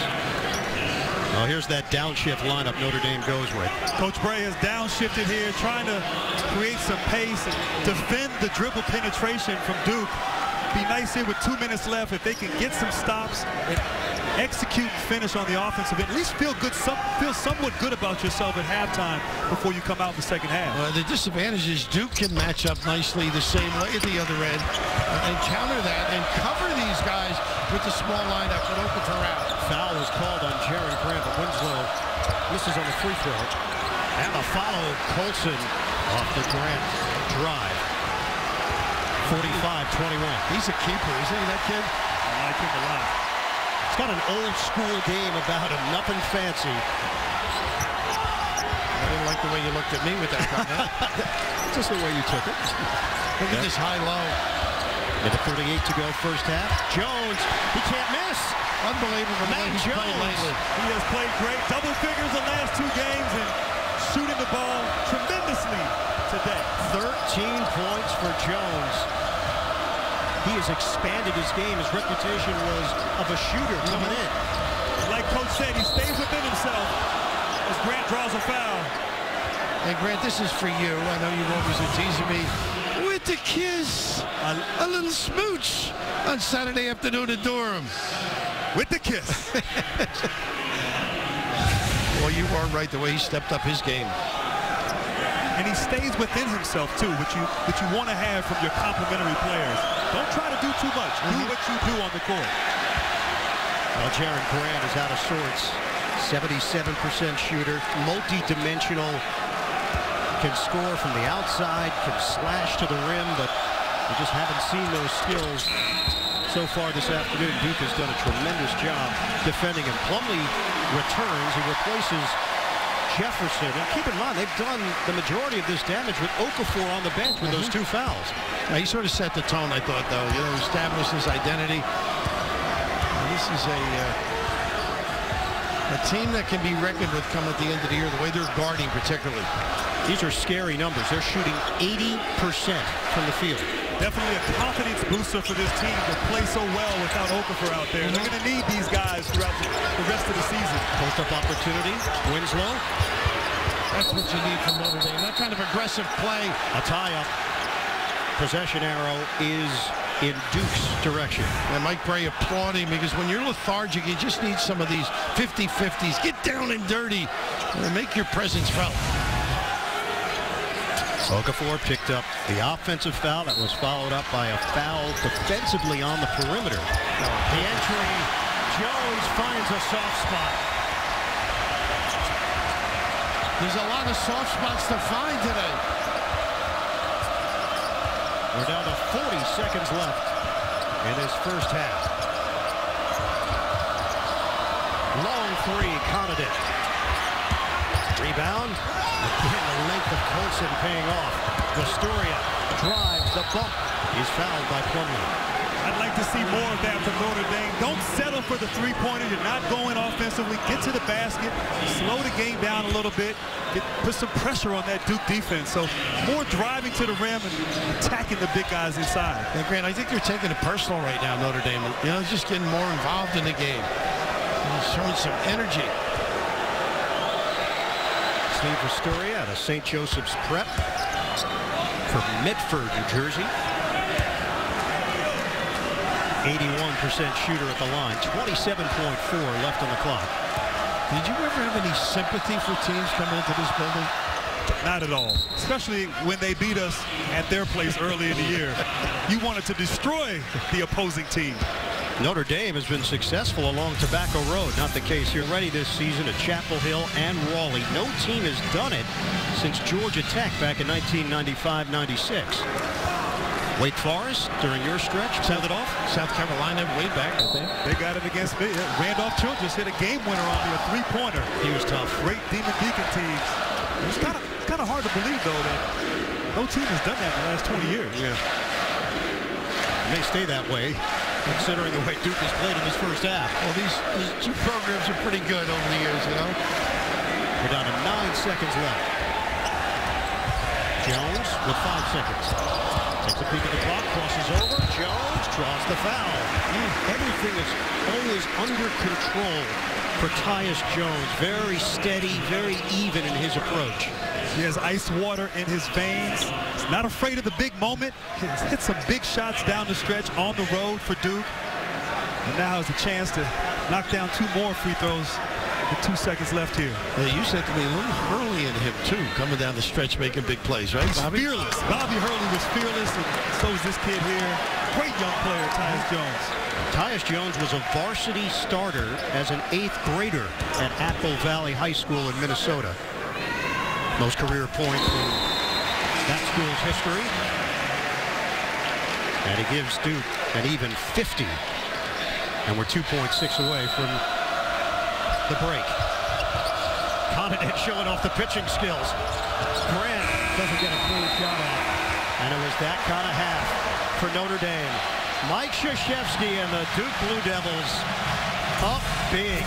Well, here's that downshift lineup Notre Dame goes with. Coach Bray has downshifted here, trying to create some pace and defend the dribble penetration from Duke. Be nice here with 2 minutes left if they can get some stops and execute and finish on the offensive end. At least feel somewhat good about yourself at halftime before you come out in the second half. Well, the disadvantage is Duke can match up nicely the same way at the other end and counter that and cover these guys with the small lineup with Okafor out. Foul was called on Jaron Grant, but Winslow misses on the free throw. And a follow, Colson off the Grant drive. 45-21. He's a keeper, isn't he, that kid? I like him a lot. It's got an old school game about him, nothing fancy. I didn't like the way you looked at me with that comment. Just the way you took it. Look at this high-low. Minute 38 to go, first half. Jones, he can't miss. Unbelievable. Matt He's Jones. played lately. He has played great. Double figures the last 2 games and shooting the ball tremendously today. 13 points for Jones. He has expanded his game. His reputation was of a shooter coming in. Like Coach said, he stays within himself as Grant draws a foul. Hey, Grant, this is for you. I know you always are teasing me. With the kiss. A little smooch on Saturday afternoon at Durham. With the kiss. Well, you are right, the way he stepped up his game. And he stays within himself, too, which you want to have from your complementary players. Don't try to do too much. Do what you do on the court. Well, Jaron Grant is out of sorts. 77% shooter, multi-dimensional, can score from the outside, can slash to the rim, but we just haven't seen those skills so far this afternoon. Duke has done a tremendous job defending him. Plumlee returns. He replaces Jefferson. And keep in mind, they've done the majority of this damage with Okafor on the bench with those 2 fouls. He sort of set the tone, I thought, though. You know, established his identity. And this is a team that can be reckoned with come at the end of the year, the way they're guarding particularly. These are scary numbers. They're shooting 80% from the field. Definitely a confidence booster for this team to play so well without Okafor out there. They're going to need these guys throughout the rest of the season. Post-up opportunity. Winslow. That's what you need from Notre Dame. That kind of aggressive play. A tie-up. Possession arrow is in Duke's direction. And Mike Bray applauding because when you're lethargic, you just need some of these 50-50s. Get down and dirty and make your presence felt. Okafor picked up the offensive foul that was followed up by a foul defensively on the perimeter. The entry, Jones finds a soft spot. There's a lot of soft spots to find today. We're down to 40 seconds left in this first half. Long 3, Connaughton. Rebound. Again, the length of Colson paying off. Astoria drives the bump. He's fouled by Plumlee. I'd like to see more of that from Notre Dame. Don't settle for the three-pointer. You're not going offensively. Get to the basket. Slow the game down a little bit. Put some pressure on that Duke defense. So more driving to the rim and attacking the big guys inside. Yeah, Grant, I think they're taking it personal right now, Notre Dame. You know, just getting more involved in the game. Showing some energy. Steve Astoria out of St. Joseph's Prep from Medford, New Jersey. 81% shooter at the line. 27.4 left on the clock. Did you ever have any sympathy for teams coming into this building? Not at all. Especially when they beat us at their place early in the year. You wanted to destroy the opposing team. Notre Dame has been successful along Tobacco Road. Not the case here. Ready this season at Chapel Hill and Raleigh. No team has done it since Georgia Tech back in 1995-96. Wake Forest during your stretch pulled it off. South Carolina way back, I think. They got it against me. Randolph Childress hit a game winner on me, a three-pointer. He was tough. Great Demon Deacon teams. It's kind of hard to believe though that no team has done that in the last 20 years. Yeah. It may stay that way, considering the way Duke has played in this first half. Well, these two programs are pretty good over the years, you know. We're down to 9 seconds left. Jones with 5 seconds. Takes a peek at the clock, crosses over. Jones draws the foul. Everything is always under control for Tyus Jones. Very steady, very even in his approach. He has ice water in his veins. He's not afraid of the big moment. He's hit some big shots down the stretch on the road for Duke. And now has a chance to knock down 2 more free throws with 2 seconds left here. Yeah, you said to me a little Hurley in him, too, coming down the stretch making big plays, right, Bobby? Fearless. Bobby Hurley was fearless, and so is this kid here. Great young player, Tyus Jones. Tyus Jones was a varsity starter as an 8th grader at Apple Valley High School in Minnesota. Most career points in that school's history. And he gives Duke an even 50. And we're 2.6 away from the break. Connaughton showing off the pitching skills. Grant doesn't get a clean shot off. And it was that kind of half for Notre Dame. Mike Krzyzewski and the Duke Blue Devils up big.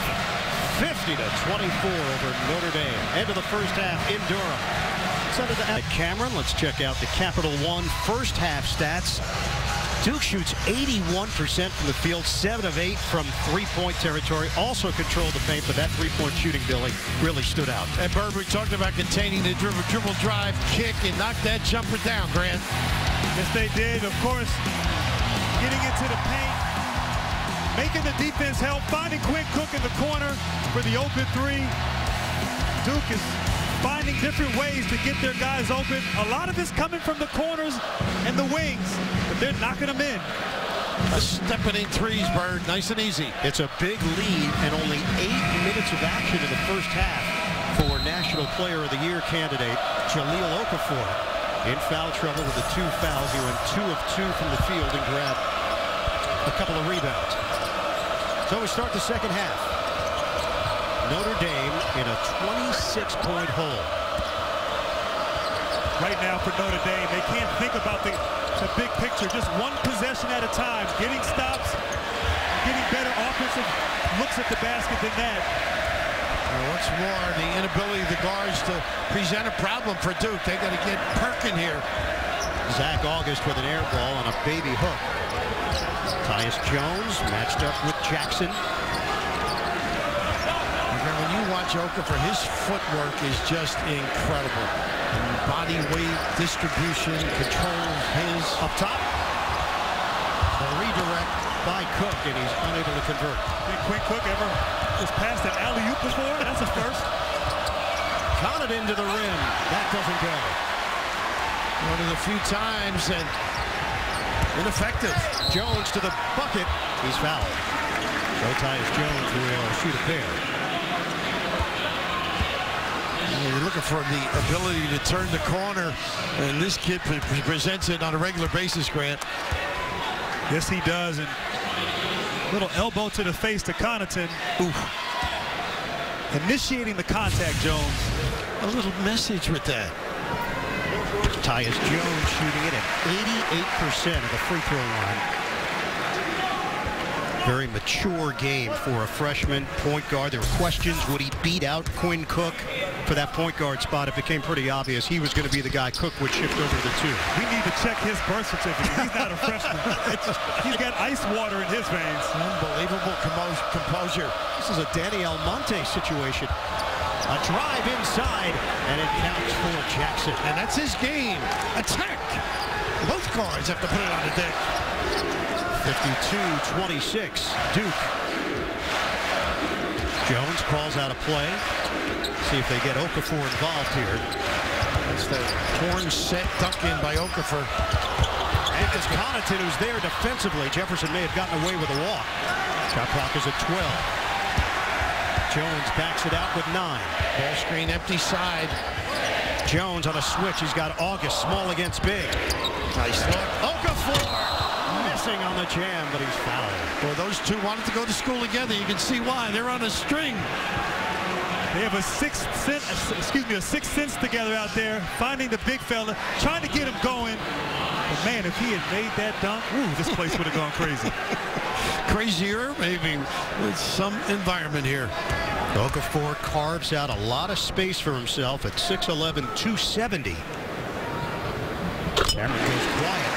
50-24 over Notre Dame. End of the first half in Durham. At Cameron, let's check out the Capital One first half stats. Duke shoots 81% from the field, 7 of 8 from three-point territory. Also controlled the paint, but that three-point shooting, Billy, really stood out. And Bird, we talked about containing the dribble drive, kick, and knock that jumper down, Grant. Yes, they did. Of course, getting into the paint, making the defense help, finding Quinn Cook in the corner for the open three. Duke is finding different ways to get their guys open. A lot of this coming from the corners and the wings, but they're knocking them in. Stepping in threes, Bird, nice and easy. It's a big lead and only 8 minutes of action in the first half for National Player of the Year candidate Jahlil Okafor. In foul trouble with the 2 fouls. He went 2 of 2 from the field and grabbed a couple of rebounds. So we start the second half. Notre Dame in a 26-point hole. Right now for Notre Dame, they can't think about the big picture. Just one possession at a time. Getting stops, getting better offensive looks at the basket than that. Once more, the inability of the guards to present a problem for Duke. They got to get Perkin here. Zach August with an air ball on a baby hook. Tyus Jones matched up with Jackson. When you watch Okafor, his footwork is just incredible. And body weight, distribution, control, his up top. A redirect by Cook, and he's unable to convert. Did Quinn Cook ever just passed an alley-oop before? That's a first. Connaughton to the rim. That doesn't go. One of the few times, and ineffective. Jones to the bucket. He's fouled. So Tyus Jones will shoot a pair. You're looking for the ability to turn the corner, and this kid presents it on a regular basis, Grant. Yes, he does, and little elbow to the face to Connaughton. Oof. Initiating the contact, Jones. A little message with that. Tyus Jones shooting it at 88% of the free throw line. Very mature game for a freshman point guard. There were questions, would he beat out Quinn Cook for that point guard spot? It became pretty obvious he was going to be the guy Cook would shift over to the 2. We need to check his birth certificate. He's not a freshman. He's got ice water in his veins. Unbelievable composure. This is a Danny Almonte situation. A drive inside, and it counts for Jackson. And that's his game. Attack. Both guards have to put it on the deck. 52-26, Duke. Jones calls out a play. See if they get Okafor involved here. That's the horn set dunk in by Okafor. And it's Connaughton who's there defensively. Jefferson may have gotten away with a walk. Shot clock is at 12. Jones backs it out with 9. Ball screen, empty side. Jones on a switch. He's got August small against big. Nice look. Okafor missing on the jam, but he's fouled. Well, those two wanted to go to school together. You can see why. They're on a string. They have a sixth sense together out there, finding the big fella, trying to get him going. But man, if he had made that dunk, this place would have gone crazy. Crazier, maybe, with some environment here. Okafor carves out a lot of space for himself at 6'11", 270. Cameron goes quiet,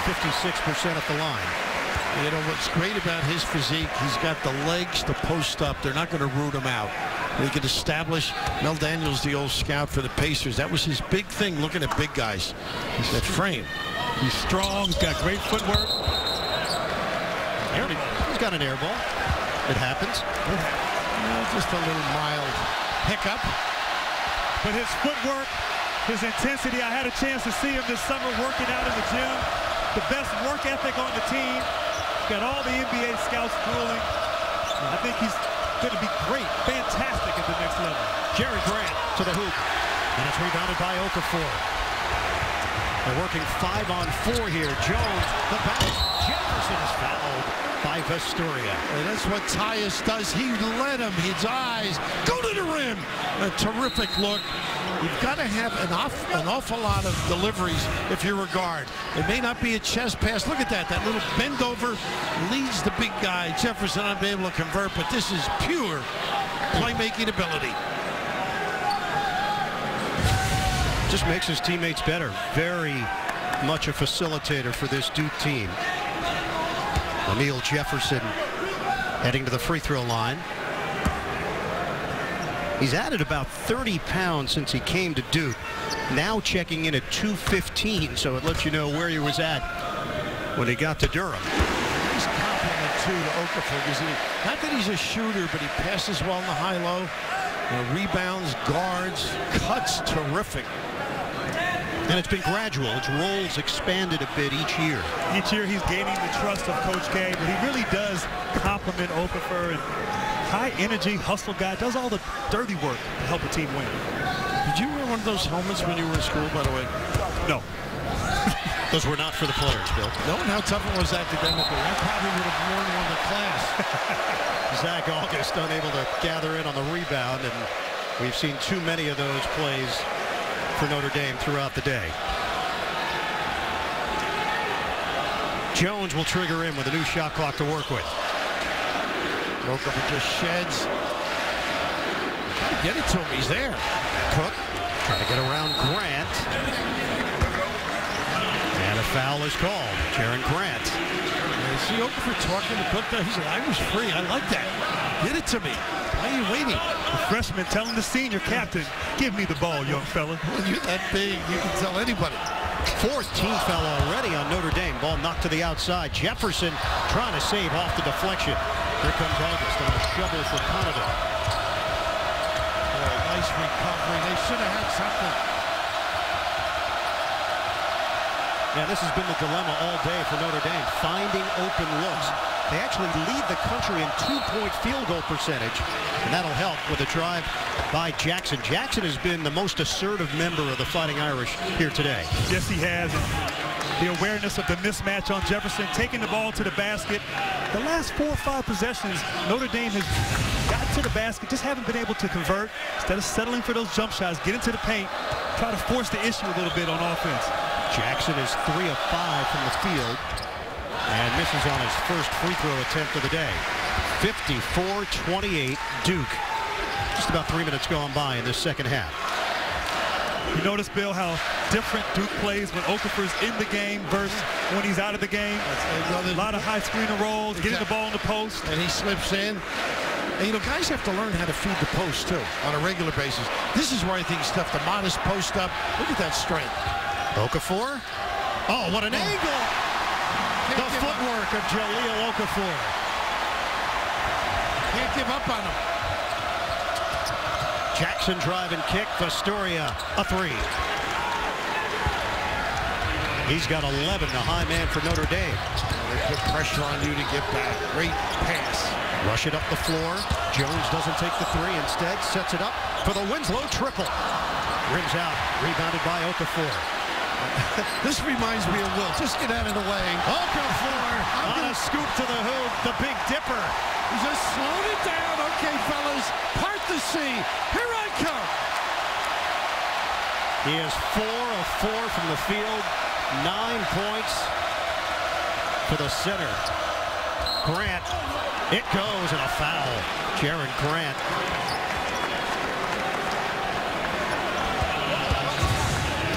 56% at the line. You know what's great about his physique, he's got the legs to post up. They're not going to root him out. They could establish. Mel Daniels, the old scout for the Pacers, that was his big thing, looking at big guys. That frame. He's strong, he's got great footwork. He's got an air ball. It happens. Just a little mild hiccup. But his footwork, his intensity, I had a chance to see him this summer working out in the gym. The best work ethic on the team. Got all the NBA scouts drooling. I think he's going to be great, fantastic at the next level. Jerry Grant to the hoop. And it's rebounded by Okafor. They're working 5-on-4 here. Jones, the bounce. Jefferson is fouled by Vestoria. And that's what Tyus does. He let him, his eyes go to the rim. A terrific look. You've got to have an awful lot of deliveries if you're a guard. It may not be a chest pass. Look at that. That little bend over leads the big guy. Jefferson unable to convert, but this is pure playmaking ability. Just makes his teammates better. Very much a facilitator for this Duke team. Emil Jefferson heading to the free throw line. He's added about 30 pounds since he came to Duke. Now checking in at 215, so it lets you know where he was at when he got to Durham. Nice compliment, too, to Okafor, because not that he's a shooter, but he passes well in the high-low. Rebounds, guards, cuts, terrific. And it's been gradual. Its roles expanded a bit each year. Each year he's gaining the trust of Coach K, but he really does compliment Okafor. And high energy, hustle guy, does all the dirty work to help a team win. Did you wear one of those helmets when you were in school, by the way? No. Those were not for the players, Bill. Knowing how tough it was academically, I probably would have worn one to class. Zach August unable to gather in on the rebound, and we've seen too many of those plays for Notre Dame throughout the day. Jones will trigger in with a new shot clock to work with. Okafor just sheds. Get it to him. He's there. Cook trying to get around Grant. And a foul is called. Jaron Grant. You see Okafor talking to Cook there. He said, I was free. I like that. Get it to me. Why are you waiting? The freshman telling the senior captain, give me the ball, young fella. When you're that big, you can tell anybody. Fourth team foul already on Notre Dame. Ball knocked to the outside. Jefferson trying to save off the deflection. Here comes August on a shovel for Canada. Nice recovery. They should have had something. Yeah, this has been the dilemma all day for Notre Dame, finding open looks. They actually lead the country in two-point field goal percentage, and that'll help with a drive by Jackson. Jackson has been the most assertive member of the Fighting Irish here today. Yes, he has. The awareness of the mismatch on Jefferson, taking the ball to the basket. The last 4 or 5 possessions, Notre Dame has got to the basket, just haven't been able to convert. Instead of settling for those jump shots, get into the paint, try to force the issue a little bit on offense. Jackson is 3 of 5 from the field. and misses on his first free throw attempt of the day. 54-28 Duke. Just about 3 minutes gone by in this second half. You notice, Bill, how different Duke plays when Okafor's in the game versus when he's out of the game. A lot of high screen and rolls, getting the ball in the post. And he slips in. And, you know, guys have to learn how to feed the post, too, on a regular basis. This is where I think it's tough. The modest post up. Look at that strength. Okafor. Oh, what an angle. The footwork of Jahlil Okafor. Can't give up on him. Jackson drive and kick. Vastoria, a three. He's got 11, the high man for Notre Dame. They put pressure on you to get back. Great pass. Rush it up the floor. Jones doesn't take the three. Instead, sets it up for the Winslow triple. Rims out. Rebounded by Okafor. This reminds me of Will. Just get out of the way. Okafor on a scoop to the hoop. The Big Dipper. He's just slowed it down. Okay, fellas. Part the sea. Here I come. He is 4 of 4 from the field. 9 points for the center. Grant. It goes, and a foul. Jaron Grant.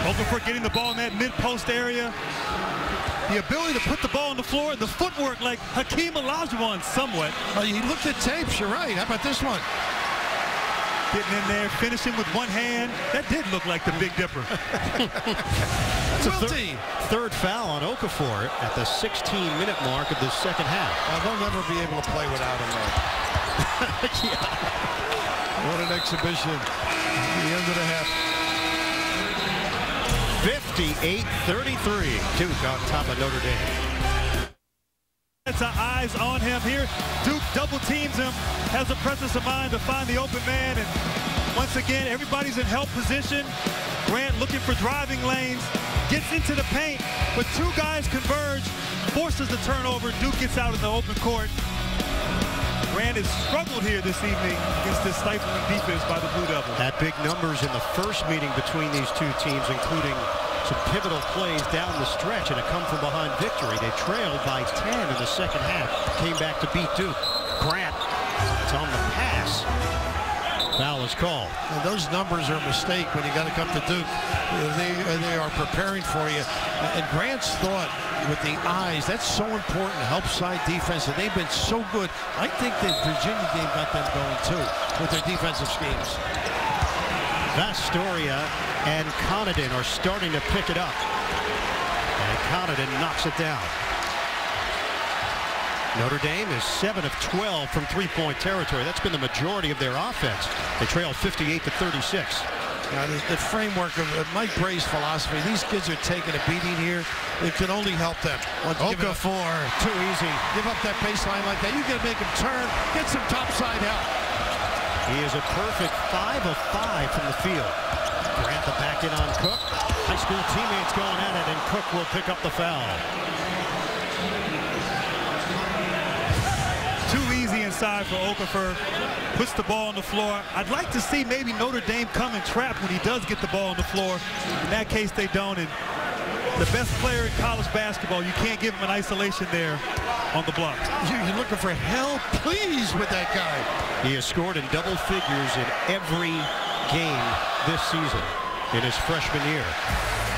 Okafor getting the ball in that mid-post area. The ability to put the ball on the floor, the footwork like Hakeem Olajuwon somewhat. Oh, you looked at tapes, you're right. How about this one? Getting in there, finishing with one hand. That did look like the Big Dipper. That's a third foul on Okafor at the 16-minute mark of the second half. They'll never be able to play without him, though. Yeah. What an exhibition. The end of the half. 58-33. Duke on top of Notre Dame. That's our eyes on him here. Duke double teams him, has the presence of mind to find the open man, and once again, everybody's in help position. Grant looking for driving lanes, gets into the paint, but two guys converge, forces the turnover. Duke gets out in the open court. Grant has struggled here this evening against this stifling defense by the Blue Devils. Had big numbers in the first meeting between these two teams, including some pivotal plays down the stretch and a come-from-behind victory. They trailed by 10 in the second half, came back to beat Duke. Grant, it's on the pass. Foul is called. And those numbers are a mistake when you got to come to Duke. They are preparing for you. And Grant's thought with the eyes, that's so important, help side defense, and they've been so good. I think the Virginia game got them going too with their defensive schemes. Vastoria and Connaughton are starting to pick it up. And Connaughton knocks it down. Notre Dame is 7 of 12 from three-point territory. That's been the majority of their offense. They trail 58-36. Now, the framework of Mike Bray's philosophy, these kids are taking a beating here. It can only help them. Okafor, too easy. Give up that baseline like that. You got to make him turn, get some topside help. He is a perfect 5 of 5 from the field. Grant the back in on Cook. High school teammates going at it, and Cook will pick up the foul. Too easy inside for Okafor. Puts the ball on the floor. I'd like to see maybe Notre Dame come and trap when he does get the ball on the floor. In that case, they don't. And the best player in college basketball, you can't give him an isolation there on the block. You're looking for help, please, with that guy. He has scored in double figures in every game this season in his freshman year.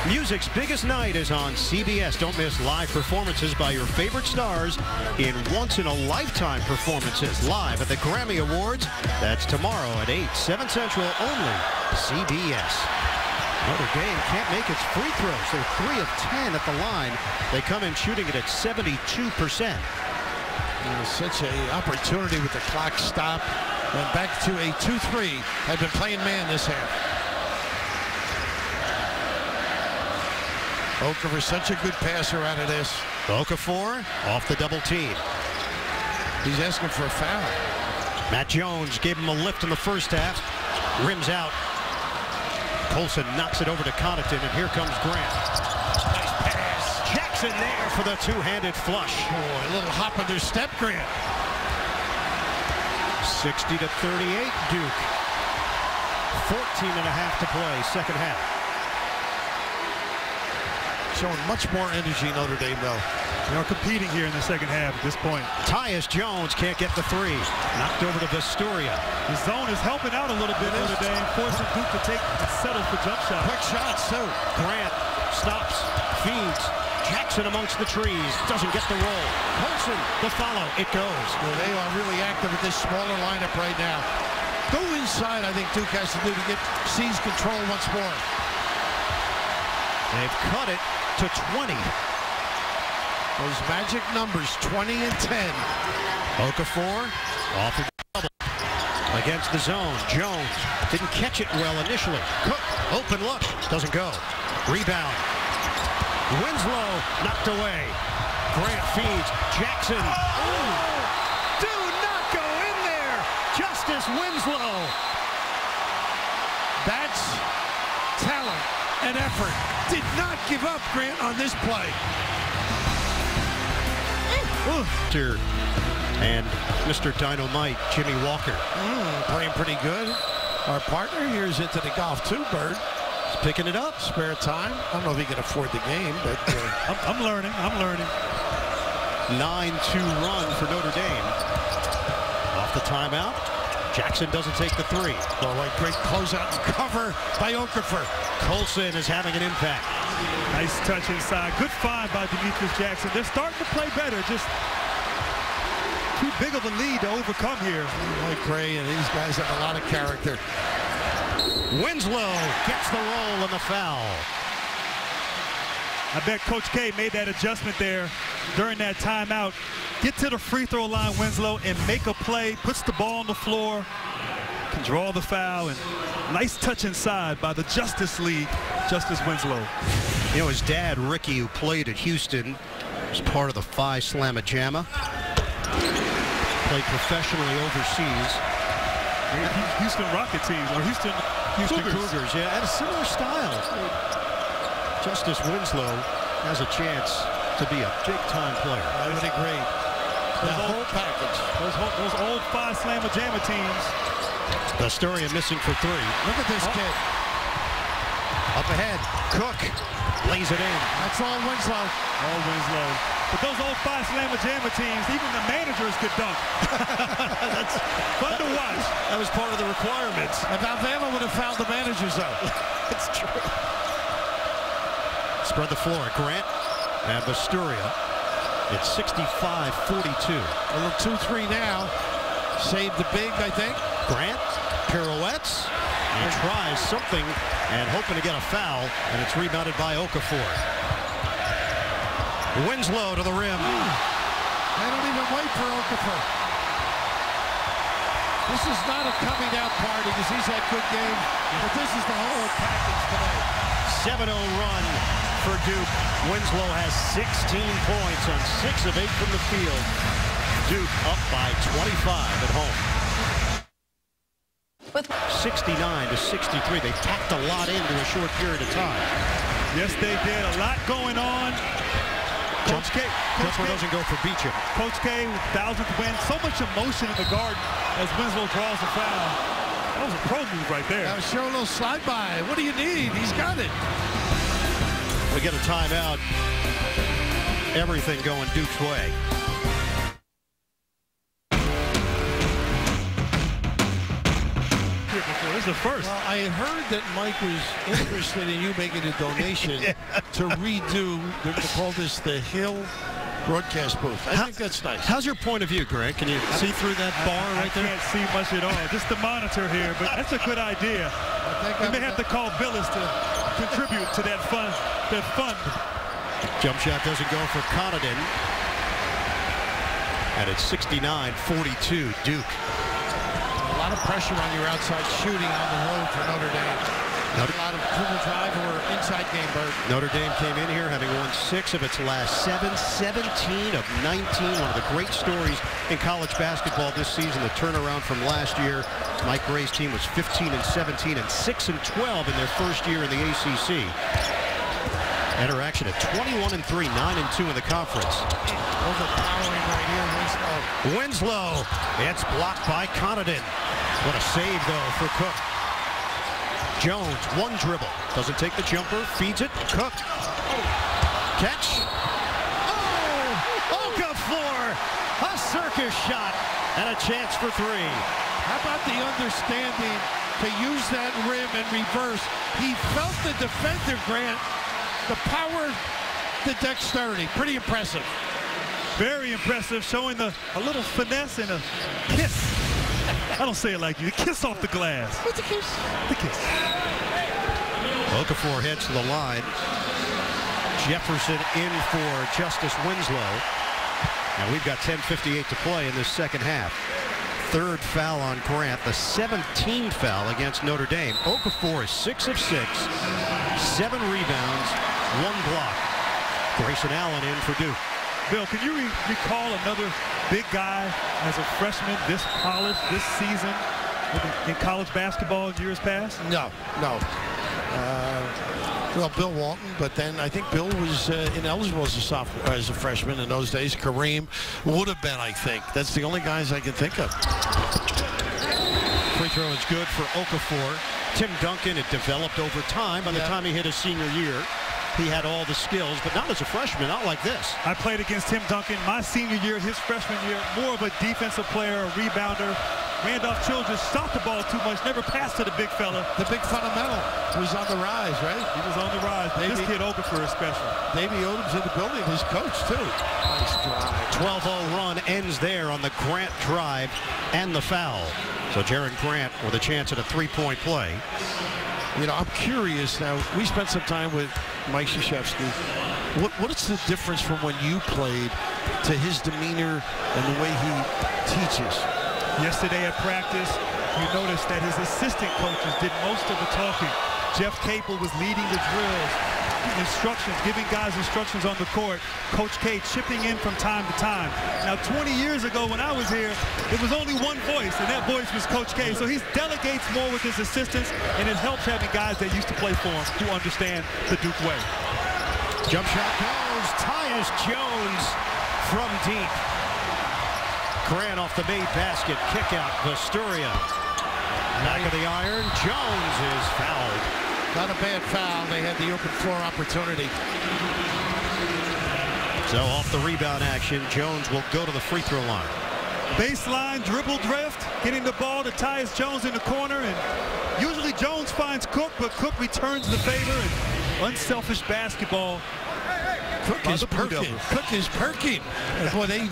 Music's biggest night is on CBS. Don't miss live performances by your favorite stars in once-in-a-lifetime performances live at the Grammy Awards. That's tomorrow at 8, 7 Central, only CBS. Notre Dame can't make its free throws. They're 3 of 10 at the line. They come in shooting it at 72%. Such an opportunity with the clock stopped. Went back to a 2-3. Had been playing man this half. Okafor, such a good passer out of this. Okafor off the double team. He's asking for a foul. Matt Jones gave him a lift in the first half. Rims out. Colson knocks it over to Connaughton, and here comes Grant. Nice pass. Jackson there for the two-handed flush. Boy, a little hop on their step, Grant. 60-38, Duke. 14 and a half to play, second half. showing much more energy, Notre Dame, though. They're competing here in the second half at this point. Tyus Jones can't get the three. Knocked over to Vestoria. The zone is helping out a little bit Notre Dame, forcing Duke to settle for jump shots. Quick shots, too. Grant stops, feeds. Jackson amongst the trees, doesn't get the roll. Colson, the follow, it goes. Well, they are really active with this smaller lineup right now. Go inside, I think Duke has to do to seize control once more. They've cut it to 20. Those magic numbers, 20 and 10. Okafor off the double. Against the zone. Jones didn't catch it well initially. Cook, open look, doesn't go. Rebound. Winslow knocked away. Grant feeds. Jackson. Ooh. Do not go in there. Justice Winslow. That's talent and effort. Did not give up, Grant, on this play. And Mr. Dynamite, Jimmy Walker. Playing pretty good. Our partner here is into the golf too, Bird. He's picking it up. Spare time. I don't know if he can afford the game, but I'm learning. 9-2 run for Notre Dame. Off the timeout. Jackson doesn't take the three. Well, like great closeout and cover by Okafor. Colson is having an impact. Nice touch inside. Good find by Demetrius Jackson. They're starting to play better. Just too big of a lead to overcome here. Mike Gray and these guys have a lot of character. Winslow gets the roll and the foul. I bet Coach K made that adjustment there during that timeout. Get to the free throw line, Winslow, and make a play. Puts the ball on the floor. Can draw the foul. And nice touch inside by the Justice League, Justice Winslow. You know, his dad, Ricky, who played at Houston, was part of the Phi Slamma Jamma. Played professionally overseas. Houston Rocket teams, or Houston Cougars, yeah, had a similar style. Justice Winslow has a chance to be a big-time player. I would agree. The whole package. Those old Phi Slamma Jamma teams. Vestoria missing for three. Look at this kid. Up ahead, Cook lays it in. That's all Winslow. All Winslow. But those old Phi Slamma Jamma teams, even the managers could dunk. That's fun to watch. That was part of the requirements. If Alabama would have fouled the managers, though. It's true. Spread the floor. Grant and Vestoria. It's 65-42. A little 2-3 now. Saved the big, I think. Grant pirouettes and tries something and hoping to get a foul, and it's rebounded by Okafor. Winslow to the rim. They don't even wait for Okafor. This is not a coming out party because he's had good game, but this is the whole package today. 7-0 run for Duke. Winslow has 16 points on 6 of 8 from the field. Duke up by 25 at home. With 69-63. They packed a lot into a short period of time. Yes, they did. A lot going on. Coach K doesn't go for Beecham. Coach K, 1,000th win. So much emotion in the Garden as Winslow draws a foul. That was a pro move right there. Now show a little slide by. What do you need? He's got it. We get a timeout. Everything going Duke's way. This is the first. Well, I heard that Mike was interested in you making a donation to redo, they're going to call this the Hill broadcast booth. I think that's nice. How's your point of view, Grant? Can you see through that bar right there? I can't see much at all. Just the monitor here, but that's a good idea. We may have to call Billis to contribute to that fun. Jump shot doesn't go for Connaughton. And it's 69-42 Duke. A lot of pressure on your outside shooting on the road for Notre Dame. A lot of dribble drive or inside game, Bird. Notre Dame came in here having won 6 of its last 7, 17 of 19. One of the great stories in college basketball this season, the turnaround from last year. Mike Gray's team was 15-17 and 6-12 in their first year in the ACC. Interaction at 21-3, 9-2 in the conference. Overpowering right here, Winslow. It's blocked by Connaughton. What a save, though, for Cook. Jones, one dribble. Doesn't take the jumper. Feeds it. Cook. Catch. Oh! Okafor! A circus shot and a chance for three. How about the understanding to use that rim and reverse? He felt the defender, Grant. The power, the dexterity. Pretty impressive. Very impressive, showing a little finesse and a kiss. I don't say it like you. A kiss off the glass. What's a kiss? The kiss. Okafor heads to the line. Jefferson in for Justice Winslow. And we've got 10:58 to play in this second half. Third foul on Grant, the 17th foul against Notre Dame. Okafor is 6 of 6, 7 rebounds, 1 block. Grayson Allen in for Duke. Bill, can you recall another big guy as a freshman this polished this season in college basketball in years past? No. Well, Bill Walton, but then I think Bill was ineligible as a sophomore, as a freshman in those days. Kareem would have been, I think. That's the only guys I can think of. Free throw is good for Okafor. Tim Duncan, it developed over time. By the time he hit his senior year, he had all the skills, but not as a freshman, not like this. I played against Tim Duncan my senior year, his freshman year, more of a defensive player, a rebounder. Randolph Childress shot the ball too much, never passed to the big fella. The big fundamental was on the rise, right? He was on the rise. This kid Okafor is special. Davey Odom's in the building, his coach too. Nice drive. 12-0 run ends there on the Grant drive and the foul. So Jaren Grant with a chance at a three-point play. You know, I'm curious now. We spent some time with Mike Krzyzewski. What is the difference from when you played to his demeanor and the way he teaches? Yesterday at practice, you noticed that his assistant coaches did most of the talking. Jeff Capel was leading the drills, instructions, giving guys instructions on the court. Coach K chipping in from time to time. Now, 20 years ago when I was here, it was only one voice, and that voice was Coach K. So he delegates more with his assistants, and it helps having guys that used to play for him who understand the Duke way. Jump shot goes. Tyus Jones from deep. Grant off the made basket. Kick out. Vasturia. Back of the iron. Jones is fouled. Not a bad foul. They had the open floor opportunity. So off the rebound action, Jones will go to the free throw line. Baseline dribble drift, getting the ball to Tyus Jones in the corner, and usually Jones finds Cook, but Cook returns the favor, and unselfish basketball. Cook is perking. Cook is perking. Boy, they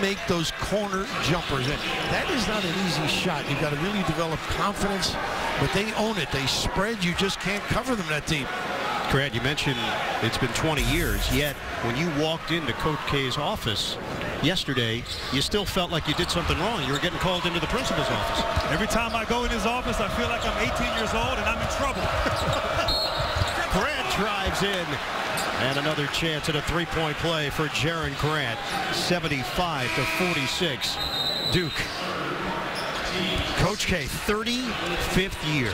make those corner jumpers. And that is not an easy shot. You've got to really develop confidence, but they own it. They spread. You just can't cover them that deep. Grant, you mentioned it's been 20 years, yet when you walked into Coach K's office yesterday, you still felt like you did something wrong. You were getting called into the principal's office. Every time I go in his office, I feel like I'm 18 years old and I'm in trouble. Grant drives in. And another chance at a three-point play for Jaren Grant. 75-46. Duke. Coach K, 35th year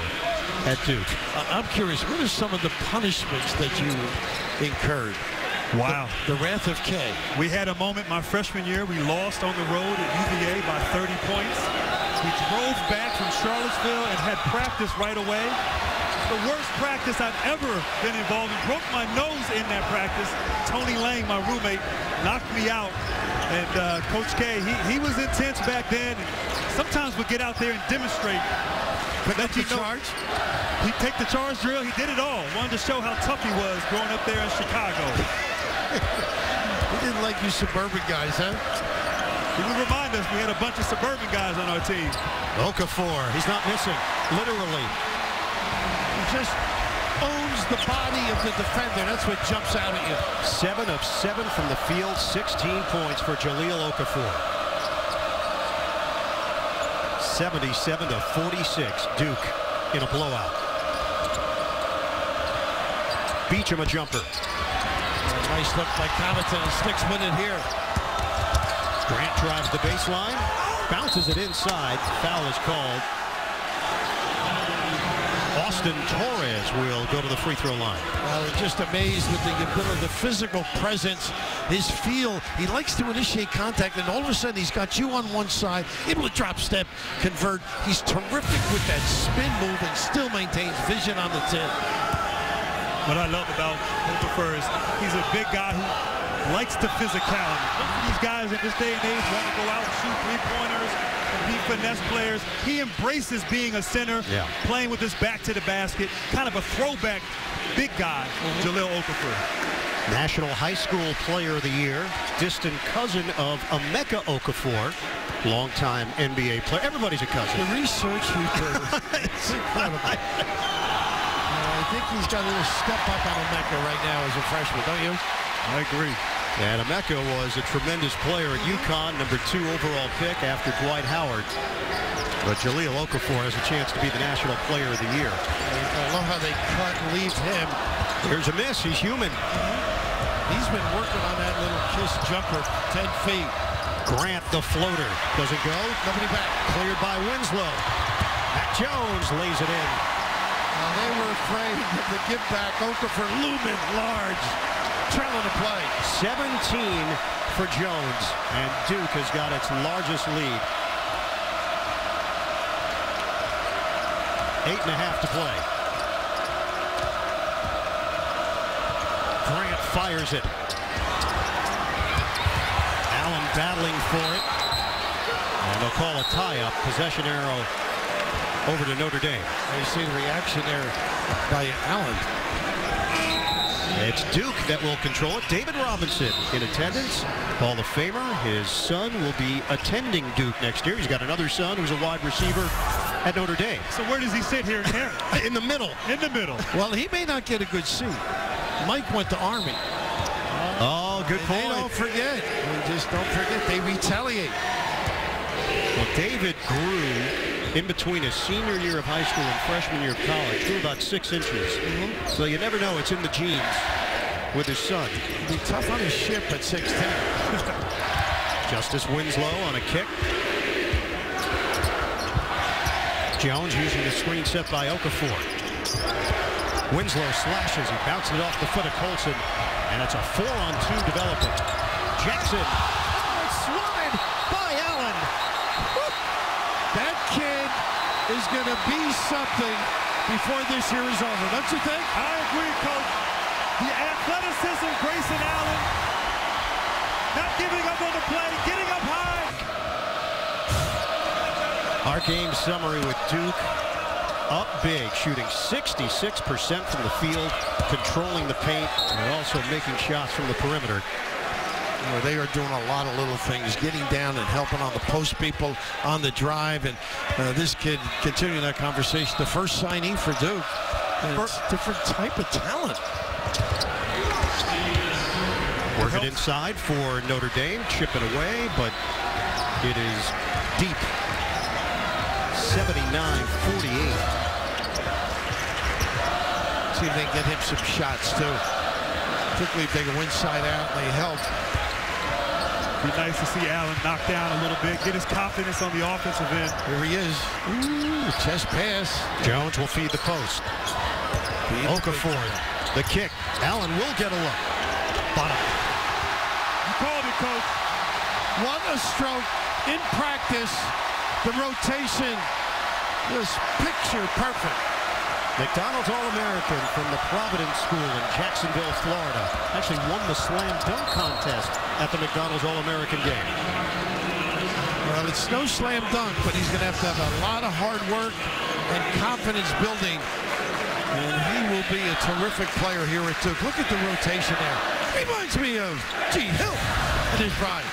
at Duke. I'm curious, what are some of the punishments that you incurred? Wow. The wrath of K. We had a moment my freshman year. We lost on the road at UVA by 30 points. We drove back from Charlottesville and had practice right away. The worst practice I've ever been involved in. Broke my nose in that practice. Tony Lang, my roommate, knocked me out. And Coach K, he was intense back then. And sometimes would get out there and demonstrate. But let you know, charge? He'd take the charge drill. He did it all. Wanted to show how tough he was growing up there in Chicago. He didn't like you suburban guys, huh? He would remind us we had a bunch of suburban guys on our team. Okafor, he's not missing, literally. Just owns the body of the defender. That's what jumps out at you. 7 of 7 from the field, 16 points for Jahlil Okafor. 77-46, Duke in a blowout. Beecham a jumper. Nice look by Connaughton and sticks with it here. Grant drives the baseline, bounces it inside. Foul is called. Austin Torres will go to the free throw line. Well, just amazed with the ability, the physical presence, his feel. He likes to initiate contact, and all of a sudden he's got you on one side, able to drop step, convert. He's terrific with that spin move and still maintains vision on the tip. What I love about Okafor is he's a big guy who likes the physicality. These guys in this day and age want to go out and shoot three-pointers and be finesse players. He embraces being a center, playing with his back to the basket, kind of a throwback big guy, Jahlil Okafor. National High School Player of the Year, distant cousin of Emeka Okafor, longtime NBA player. Everybody's a cousin. The research you do, it's incredible. I think he's got a little step up on Emeka right now as a freshman, don't you? I agree. And Emeka was a tremendous player at UConn, #2 overall pick after Dwight Howard. But Jahlil Okafor has a chance to be the National Player of the Year. I love how they cut and leave him. Here's a miss. He's human. He's been working on that little kiss jumper, 10 feet. Grant, the floater. Does it go? Nobody back. Cleared by Winslow. Matt Jones lays it in. They were afraid of the give back. Okafor looming large. Trailing the play. 17 for Jones. And Duke has got its largest lead. 8.5 to play. Grant fires it. Allen battling for it. And they'll call a tie-up. Possession arrow over to Notre Dame. You see the reaction there by Allen. It's Duke that will control it. David Robinson in attendance. Hall of Famer. His son will be attending Duke next year. He's got another son who's a wide receiver at Notre Dame. So where does he sit here in here? In the middle. In the middle. Well, he may not get a good seat. Mike went to Army. Oh, good point. They don't forget. They just don't forget. They retaliate. Well, David grew in between his senior year of high school and freshman year of college. Grew about 6 inches. So you never know. It's in the genes with his son. He'll be tough on his ship at 6'10". Justice Winslow on a kick. Jones using the screen set by Okafor. Winslow slashes. He bounces it off the foot of Colson. And it's a 4-on-2 development. Jackson. Swatted by Allen. That kid is going to be something before this year is over. Don't you think? I agree, Coach. The athleticism, Grayson Allen. Not giving up on the play. Getting up high. Our game summary with Duke up big, shooting 66% from the field, controlling the paint, and also making shots from the perimeter. They are doing a lot of little things, getting down and helping on the post people on the drive. And this kid continuing that conversation, the first signee for Duke. It's a different type of talent. Working inside for Notre Dame, chipping away, but it is deep. 79-48. See if they can get him some shots, too. Particularly if they go inside out and they help. Be nice to see Allen knock down a little bit, get his confidence on the offensive end. Here he is. Ooh, chest pass. Jones will feed the post. Okafor, the kick. Allen will get a look. Bottom. You called it, Coach. What a stroke in practice. The rotation was picture perfect. McDonald's All-American from the Providence School in Jacksonville, Florida. Actually won the slam dunk contest at the McDonald's All-American game. Well, it's no slam dunk, but he's going to have a lot of hard work and confidence building. And he will be a terrific player here at Duke. Look at the rotation there. Reminds me of G. Hill in his prime.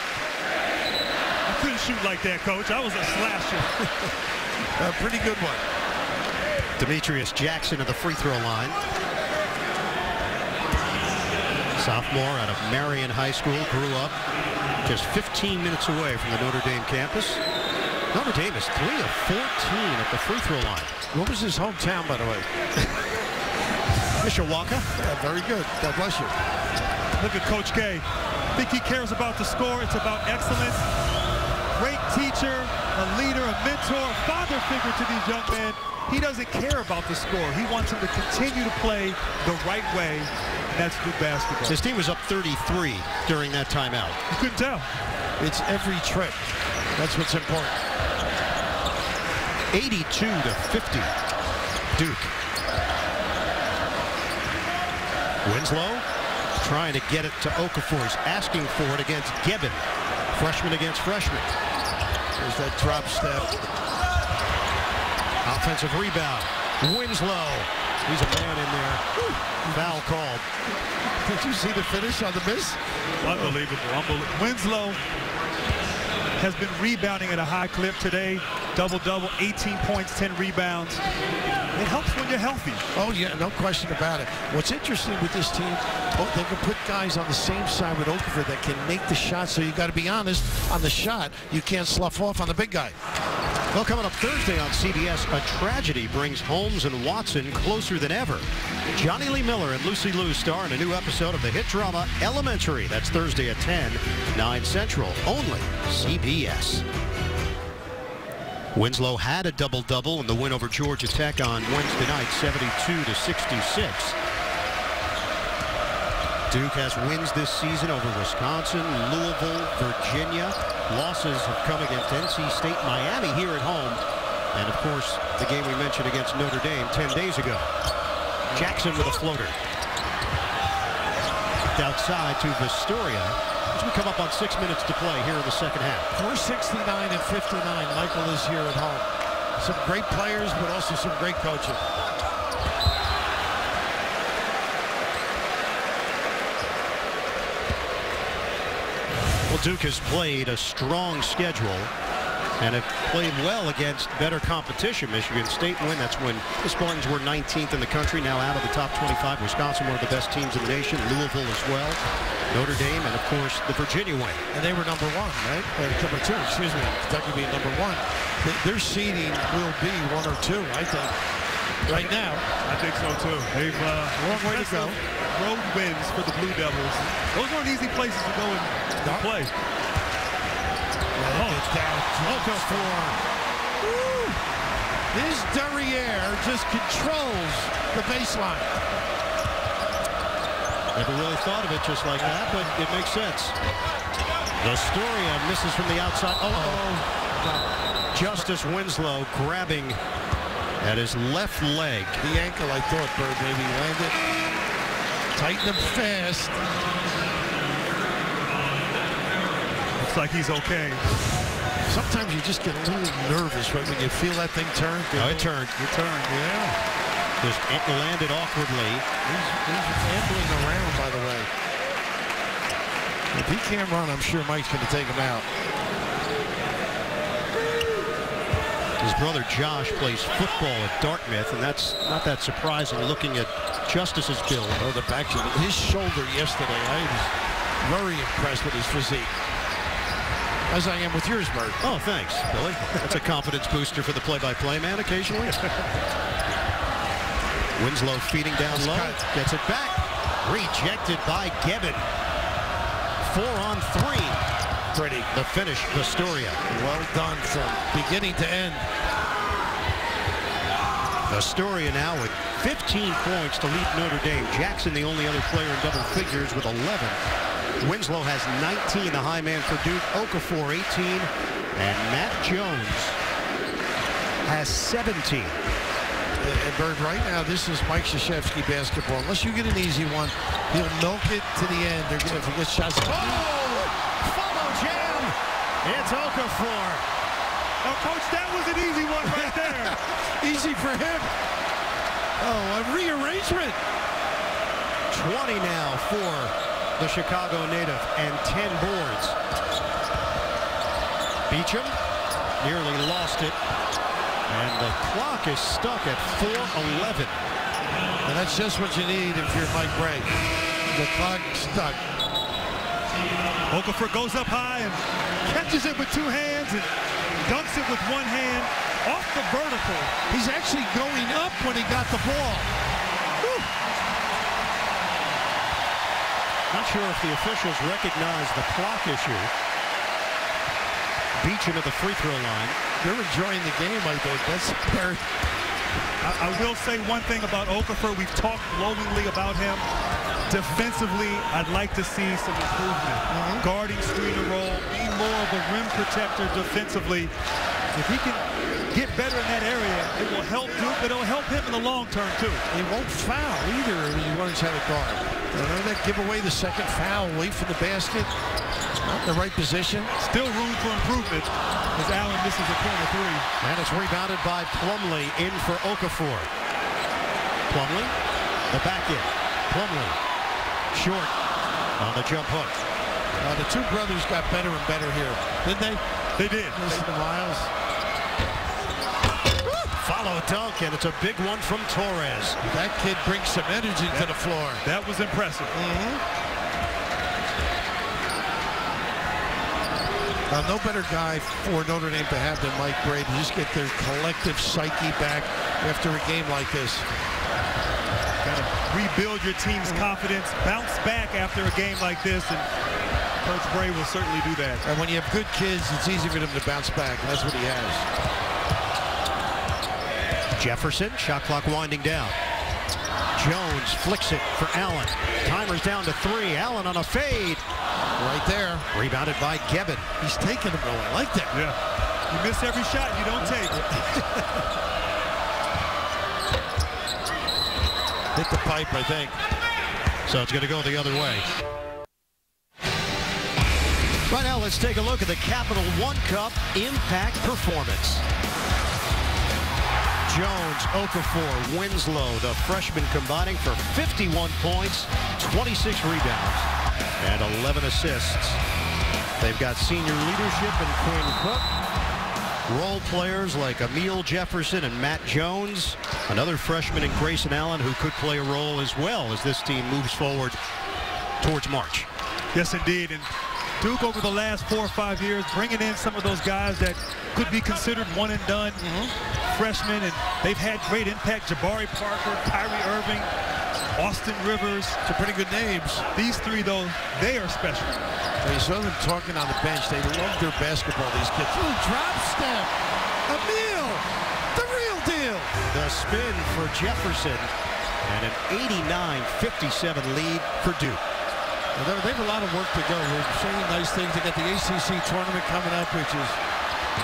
I couldn't shoot like that, Coach. I was a slasher. A pretty good one. Demetrius Jackson at the free throw line. Sophomore out of Marion High School, grew up just 15 minutes away from the Notre Dame campus. Notre Dame is 3 of 14 at the free throw line. What was his hometown, by the way? Mishawaka. Yeah, very good. God bless you. Look at Coach K. I think he cares about the score. It's about excellence. Great teacher, a leader, a mentor, a father figure to these young men. He doesn't care about the score. He wants them to continue to play the right way. And that's Duke basketball. His team was up 33 during that timeout. You couldn't tell. It's every trip. That's what's important. 82-50. Duke. Winslow trying to get it to Okafor. He's asking for it against Gibbon. Freshman against freshman. There's that drop step. Offensive rebound. Winslow. He's a man in there. Foul called. Did you see the finish on the miss? Unbelievable. Winslow has been rebounding at a high clip today. Double-double, 18 points, 10 rebounds. It helps when you're healthy. Oh, yeah, no question about it. What's interesting with this team, they can put guys on the same side with Okafor that can make the shot, so you got to be honest, on the shot, you can't slough off on the big guy. Well, coming up Thursday on CBS, a tragedy brings Holmes and Watson closer than ever. Johnny Lee Miller and Lucy Liu star in a new episode of the hit drama Elementary. That's Thursday at 10, 9 Central, only CBS. Winslow had a double-double in the win over Georgia Tech on Wednesday night, 72-66. Duke has wins this season over Wisconsin, Louisville, Virginia. Losses have come against NC State, Miami here at home, and of course the game we mentioned against Notre Dame 10 days ago. Jackson with a floater. Outside to Vistoria as we come up on 6 minutes to play here in the second half. 469 and 59. Michael is here at home. Some great players, but also some great coaching. Well, Duke has played a strong schedule and have played well against better competition. Michigan State win. That's when the Spartans were 19th in the country, now out of the top 25. Wisconsin, one of the best teams in the nation. Louisville as well. Notre Dame, and of course the Virginia win. And they were number one, right? Number two, excuse me. Kentucky being number one. Their seeding will be 1 or 2, I think. Right now. I think so too. They've long way to go. Road wins for the Blue Devils. Those aren't easy places to go and play. It's down. Okafor. This derriere just controls the baseline. Never really thought of it just like that, but it makes sense. Vistoria misses from the outside. Justice Winslow grabbing at his left leg. The ankle, I thought, Bird maybe landed. Tighten him fast. Looks like he's okay. Sometimes you just get a little nervous, right, when you feel that thing turn. Oh, it turned. It turned. Yeah. Just landed awkwardly. He's ambling around, by the way. If he can't run, I'm sure Mike's going to take him out. His brother Josh plays football at Dartmouth, and that's not that surprising looking at Justice's build. Oh, the back of his shoulder yesterday. I was very impressed with his physique. As I am with yours, Bert. Oh, thanks, Billy. That's a confidence booster for the play-by-play man occasionally. Winslow feeding down low. Gets it back. Rejected by Gibbon. 4 on 3. Pretty. The finish, Vistoria. Well done from beginning to end. Vistoria now with 15 points to lead Notre Dame. Jackson, the only other player in double figures with 11. Winslow has 19, the high man for Duke. Okafor 18, and Matt Jones has 17. And Bird, right now, this is Mike Krzyzewski basketball. Unless you get an easy one, he'll milk it to the end. They're going to get shots. Oh! Follow jam! It's Okafor. Now, Coach, that was an easy one right there. Easy for him. Oh, a rearrangement. 20 now for the Chicago native and 10 boards. Beecham nearly lost it. And the clock is stuck at 4:11. And that's just what you need if you're Mike Bray. The clock stuck. Okafor goes up high and catches it with 2 hands and dunks it with 1 hand off the vertical. He's actually going up when he got the ball. Whew. Not sure if the officials recognize the clock issue. Beecham at the free throw line. They're enjoying the game, I think. That's very... I will say one thing about Okafor. We've talked glowingly about him. Defensively, I'd like to see some improvement. Guarding, screen and roll, being more of a rim protector defensively. If he can get better in that area, it will help Duke, but it'll help him in the long term, too. He won't foul either if he learns how to guard. They give away the second foul, away from the basket. Not in the right position. Still room for improvement as Allen misses a corner three. And it's rebounded by Plumlee in for Okafor. Plumlee, the back in. Plumlee, short on the jump hook. The two brothers got better and better here, didn't they? They did. Listen to Miles. Follow dunk, and it's a big one from Torres. That kid brings some energy to the floor. That was impressive. No better guy for Notre Dame to have than Mike Brady. Just get their collective psyche back after a game like this. Got to rebuild your team's confidence, bounce back after a game like this, and Coach Bray will certainly do that. And when you have good kids, it's easy for them to bounce back, and that's what he has. Jefferson, shot clock winding down. Jones flicks it for Allen. Timer's down to 3. Allen on a fade. Right there. Rebounded by Gebben. He's taking them though. I like that. Yeah. You miss every shot you don't take. Hit the pipe, I think. So it's going to go the other way. Right now, let's take a look at the Capital One Cup Impact Performance. Jones, Okafor, Winslow, the freshmen combining for 51 points, 26 rebounds, and 11 assists. They've got senior leadership in Quinn Cook. Role players like Emil Jefferson and Matt Jones. Another freshman in Grayson Allen who could play a role as well as this team moves forward towards March. Yes, indeed. And Duke over the last 4 or 5 years bringing in some of those guys that could be considered one and done freshmen, and they've had great impact. Jabari Parker, Kyrie Irving, Austin Rivers. Some pretty good names. These three, though, they are special. You saw them talking on the bench. They love their basketball, these kids. Ooh, drop step. Emil, the real deal. The spin for Jefferson, and an 89-57 lead for Duke. Well, they have a lot of work to go. We're saying nice things. They got the ACC tournament coming up, which is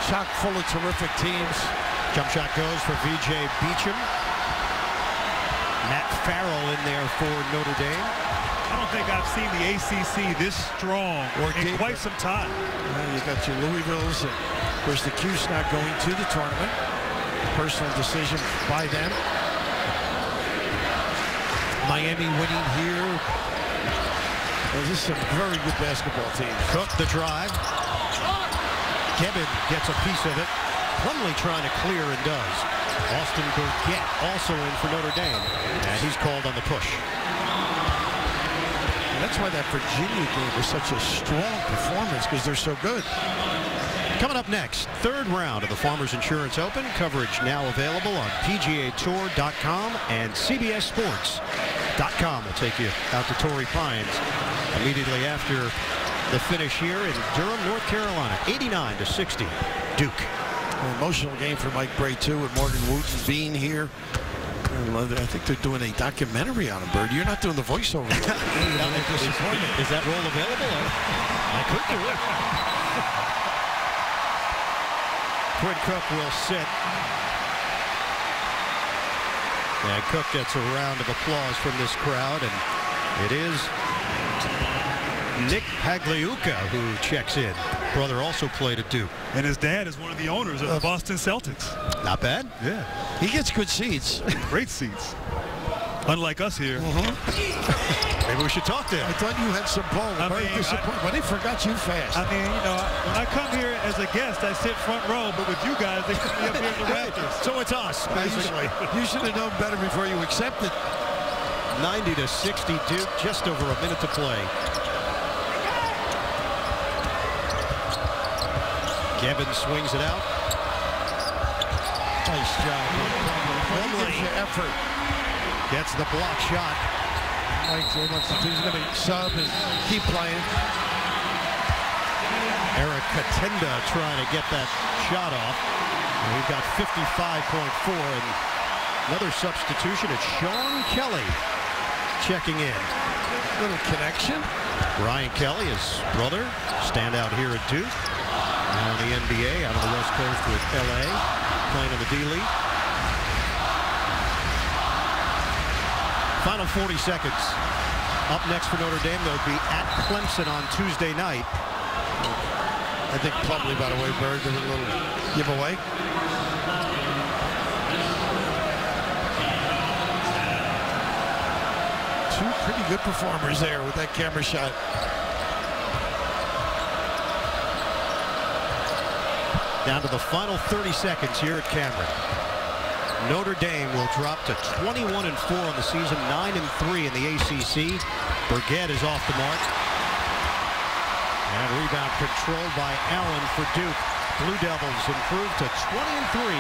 chock full of terrific teams. Jump shot goes for V.J. Beecham. Matt Farrell in there for Notre Dame. I don't think I've seen the ACC this strong in quite some time. You got your Louisvilles, and of course the Q's not going to the tournament. Personal decision by them. Miami winning here. This is some very good basketball teams. Cook the drive. Gebben gets a piece of it. Plumlee trying to clear and does. Austin Burgett also in for Notre Dame. And he's called on the push. And that's why that Virginia game was such a strong performance, because they're so good. Coming up next, third round of the Farmers Insurance Open. Coverage now available on PGAtour.com and CBSSports.com. We'll take you out to Torrey Pines immediately after the finish here in Durham, North Carolina. 89-60, Duke. An emotional game for Mike Bray, too, with Morgan Wooten being here. I think they're doing a documentary on him, Bird. You're not doing the voiceover. Is that role available? I could do it. Quinn Cook will sit. And Cook gets a round of applause from this crowd, and it is Nick Pagliuca who checks in. Brother also played at Duke. And his dad is one of the owners of the Boston Celtics. Not bad. Yeah. He gets good seats. Great seats. Unlike us here. Maybe we should talk to him. I thought you had some ball. Very disappointed. But they forgot you fast. I mean, you know, when I come here as a guest, I sit front row, but with you guys, they put me up here in the rafters. So it's us, basically. You should have known better before you accepted. 90-60 Duke, just over a minute to play. Gebben swings it out. Nice job. Plumlee. Effort. Gets the block shot. Mike he's going to sub and keep playing. Eric Katenda trying to get that shot off. And we've got 55.4, and another substitution. It's Sean Kelly checking in. Little connection. Ryan Kelly, his brother, standout here at Duke. Now in the NBA, out on the West Coast with LA, playing in the D-League. Final 40 seconds. Up next for Notre Dame, they'll be at Clemson on Tuesday night. I think probably, by the way, Bird did a little giveaway. Two pretty good performers there with that camera shot. Down to the final 30 seconds here at Cameron. Notre Dame will drop to 21-4 on the season, 9-3 in the ACC. Burgett is off the mark. And rebound controlled by Allen for Duke. Blue Devils improve to 20-3,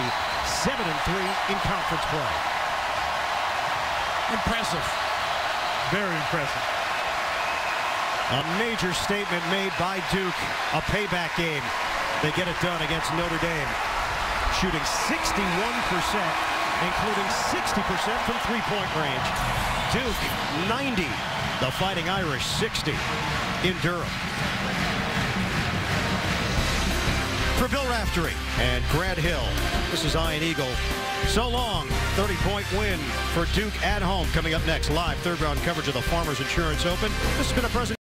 7-3 in conference play. Impressive. Very impressive. A major statement made by Duke. A payback game. They get it done against Notre Dame. Shooting 61%, including 60% from three-point range. Duke, 90. The Fighting Irish, 60 in Durham. For Bill Raftery and Grant Hill, this is Ian Eagle. So long. 30-point win for Duke at home. Coming up next, live third-round coverage of the Farmers Insurance Open. This has been a presentation.